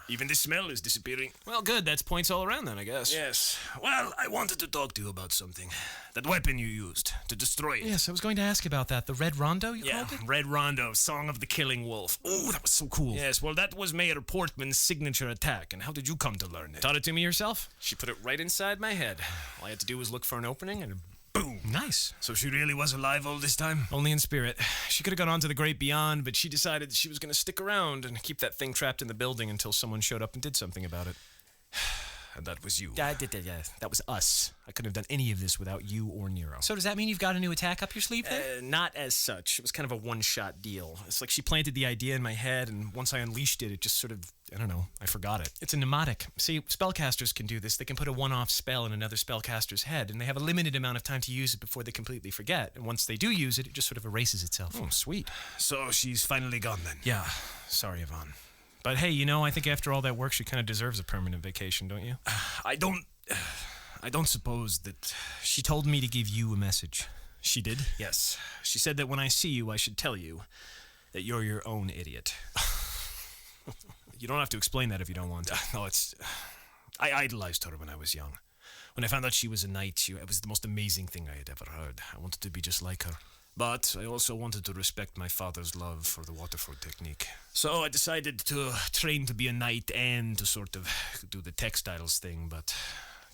Even the smell is disappearing. Well, good. That's points all around then, I guess. Yes. Well, I wanted to talk to you about something. That weapon you used to destroy it. Yes, I was going to ask about that. The Red Rondo, you called it? Red Rondo, Song of the Killing Wolf. Oh, that was so cool. Yes, well, that was Mayor Portman's signature attack, and how did you come to learn it? Taught it to me yourself. She put it right inside my head. All I had to do was look for an opening and boom. Nice. So she really was alive all this time? Only in spirit. She could have gone on to the great beyond, but she decided she was going to stick around and keep that thing trapped in the building until someone showed up and did something about it. And that was you. Yeah, that was us. I couldn't have done any of this without you or Nero. So does that mean you've got a new attack up your sleeve then? Not as such. It was kind of a one-shot deal. It's like she planted the idea in my head, and once I unleashed it, it just sort of, I don't know, I forgot it. It's a mnemonic. See, spellcasters can do this. They can put a one-off spell in another spellcaster's head, and they have a limited amount of time to use it before they completely forget. And once they do use it, it just sort of erases itself. Oh, sweet. So she's finally gone then? Yeah. Sorry, Yvonne. But hey, you know, I think after all that work, she kind of deserves a permanent vacation, don't you? I don't suppose that... She told me to give you a message. She did? Yes. She said that when I see you, I should tell you that you're your own idiot. You don't have to explain that if you don't want to. No, I idolized her when I was young. When I found out she was a knight, it was the most amazing thing I had ever heard. I wanted to be just like her. But I also wanted to respect my father's love for the Waterford technique. So I decided to train to be a knight and to sort of do the textiles thing, but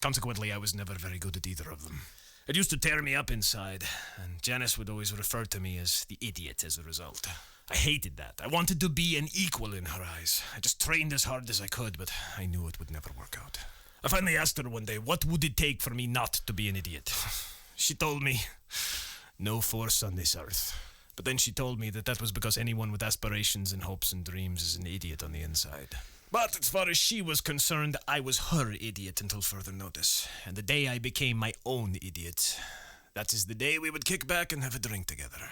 consequently I was never very good at either of them. It used to tear me up inside, and Janice would always refer to me as the idiot as a result. I hated that. I wanted to be an equal in her eyes. I just trained as hard as I could, but I knew it would never work out. I finally asked her one day, what would it take for me not to be an idiot? She told me... no force on this earth. But then she told me that was because anyone with aspirations and hopes and dreams is an idiot on the inside. But as far as she was concerned, I was her idiot until further notice. And the day I became my own idiot, that is the day we would kick back and have a drink together.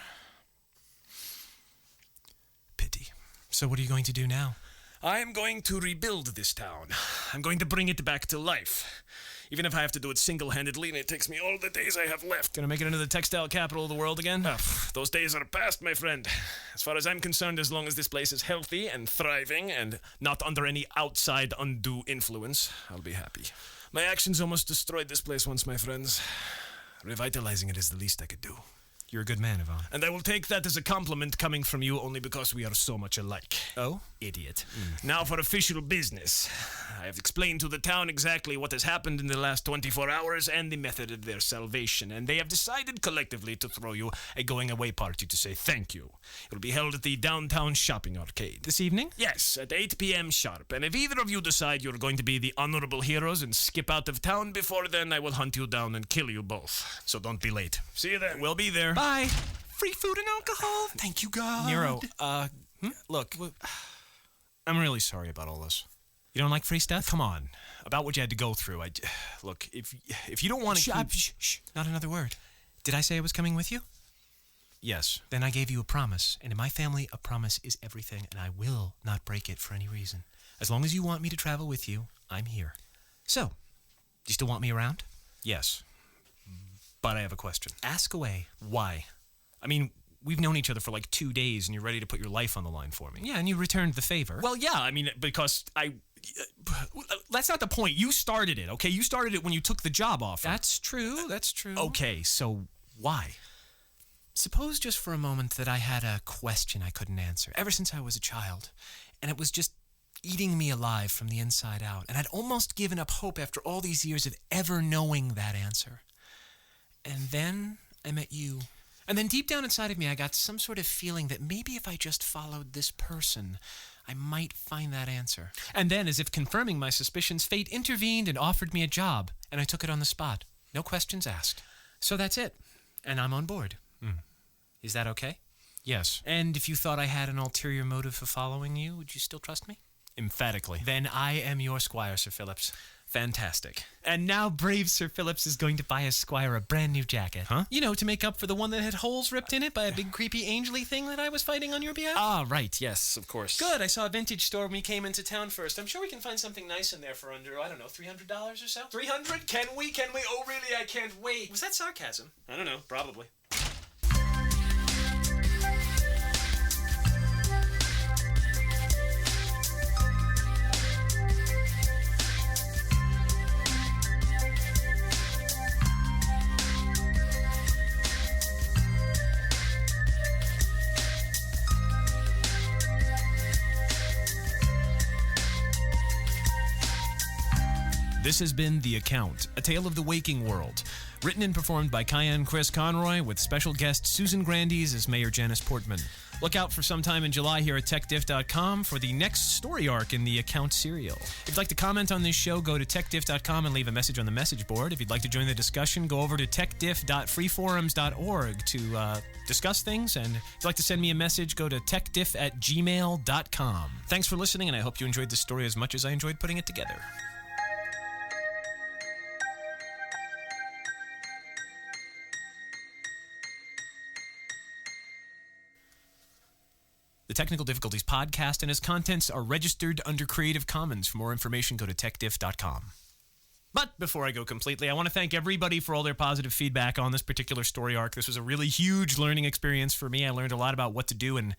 Pity. So what are you going to do now? I am going to rebuild this town. I'm going to bring it back to life. Even if I have to do it single-handedly and it takes me all the days I have left. Gonna make it into the textile capital of the world again? Those days are past, my friend. As far as I'm concerned, as long as this place is healthy and thriving and not under any outside undue influence, I'll be happy. My actions almost destroyed this place once, my friends. Revitalizing it is the least I could do. You're a good man, Yvonne. And I will take that as a compliment coming from you only because we are so much alike. Oh? Idiot. Now for official business. I have explained to the town exactly what has happened in the last 24 hours and the method of their salvation, and they have decided collectively to throw you a going-away party to say thank you. It will be held at the downtown shopping arcade. This evening? Yes, at 8 p.m. sharp, and if either of you decide you're going to be the honorable heroes and skip out of town before then, I will hunt you down and kill you both. So don't be late. See you then. We'll be there. Bye. Free food and alcohol. Thank you, God. Nero, look, I'm really sorry about all this. You don't like free stuff? Come on. About what you had to go through. Look, if you don't want to Shh. Not another word. Did I say I was coming with you? Yes. Then I gave you a promise, and in my family, a promise is everything, and I will not break it for any reason. As long as you want me to travel with you, I'm here. So, do you still want me around? Yes. But I have a question. Ask away. Why? I mean, we've known each other for like 2 days, and you're ready to put your life on the line for me. Yeah, and you returned the favor. Well, yeah, I mean, because that's not the point. You started it, okay? You started it when you took the job offer. That's true. Okay, so why? Suppose just for a moment that I had a question I couldn't answer ever since I was a child, and it was just eating me alive from the inside out, and I'd almost given up hope after all these years of ever knowing that answer. And then I met you. And then deep down inside of me, I got some sort of feeling that maybe if I just followed this person, I might find that answer. And then, as if confirming my suspicions, fate intervened and offered me a job, and I took it on the spot. No questions asked. So that's it. And I'm on board. Is that okay? Yes. And if you thought I had an ulterior motive for following you, would you still trust me? Emphatically. Then I am your squire, Sir Phillips. Fantastic. And now brave Sir Phillips is going to buy his squire a brand new jacket. Huh? You know, to make up for the one that had holes ripped in it by a big creepy angely thing that I was fighting on your behalf. Ah, right. Yes, of course. Good. I saw a vintage store when we came into town first. I'm sure we can find something nice in there for under, I don't know, $300 or so? 300? Can we? Oh, really? I can't wait. Was that sarcasm? I don't know. Probably. This has been The Account, a tale of the waking world. Written and performed by Cayenne Chris Conroy, with special guest Susan Grandies as Mayor Janice Portman. Look out for sometime in July here at techdiff.com for the next story arc in the Account serial. If you'd like to comment on this show, go to techdiff.com and leave a message on the message board. If you'd like to join the discussion, go over to techdiff.freeforums.org to discuss things. And if you'd like to send me a message, go to techdiff@gmail.com. Thanks for listening, and I hope you enjoyed the story as much as I enjoyed putting it together. The Technical Difficulties podcast and its contents are registered under Creative Commons. For more information, go to techdiff.com. But before I go completely, I want to thank everybody for all their positive feedback on this particular story arc. This was a really huge learning experience for me. I learned a lot about what to do and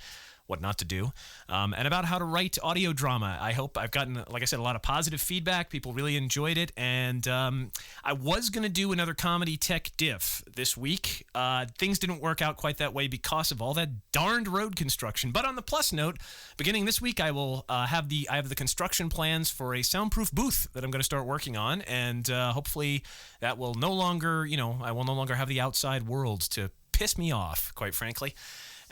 what not to do, and about how to write audio drama. I hope I've gotten, like I said, a lot of positive feedback. People really enjoyed it, and I was going to do another comedy tech diff this week. Things didn't work out quite that way because of all that darned road construction. But on the plus note, beginning this week, I will have the construction plans for a soundproof booth that I'm going to start working on, and hopefully that will no longer, I will no longer have the outside world to piss me off, quite frankly.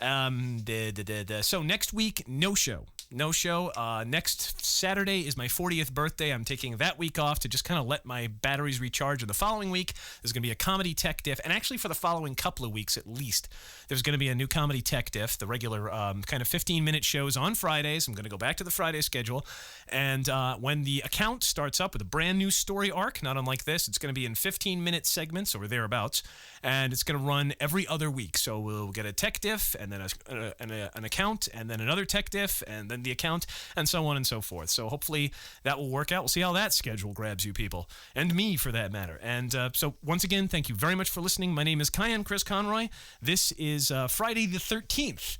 So next week, no show. Next Saturday is my 40th birthday. I'm taking that week off to just kind of let my batteries recharge. And the following week, there's going to be a comedy tech diff. And actually for the following couple of weeks at least, there's going to be a new comedy tech diff, the regular kind of 15-minute shows on Fridays. I'm going to go back to the Friday schedule. And when the account starts up with a brand new story arc, not unlike this, it's going to be in 15-minute segments or thereabouts. And it's going to run every other week. So we'll get a tech diff and then an account and then another tech diff and then the account and so on and so forth. So hopefully that will work out. We'll see how that schedule grabs you people, and me for that matter. And so once again, thank you very much for listening. My name is Cayenne Chris Conroy. This is Friday the 13th,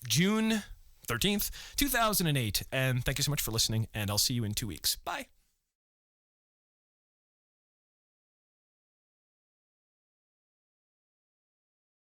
June 13th, 2008. And thank you so much for listening, and I'll see you in 2 weeks. Bye.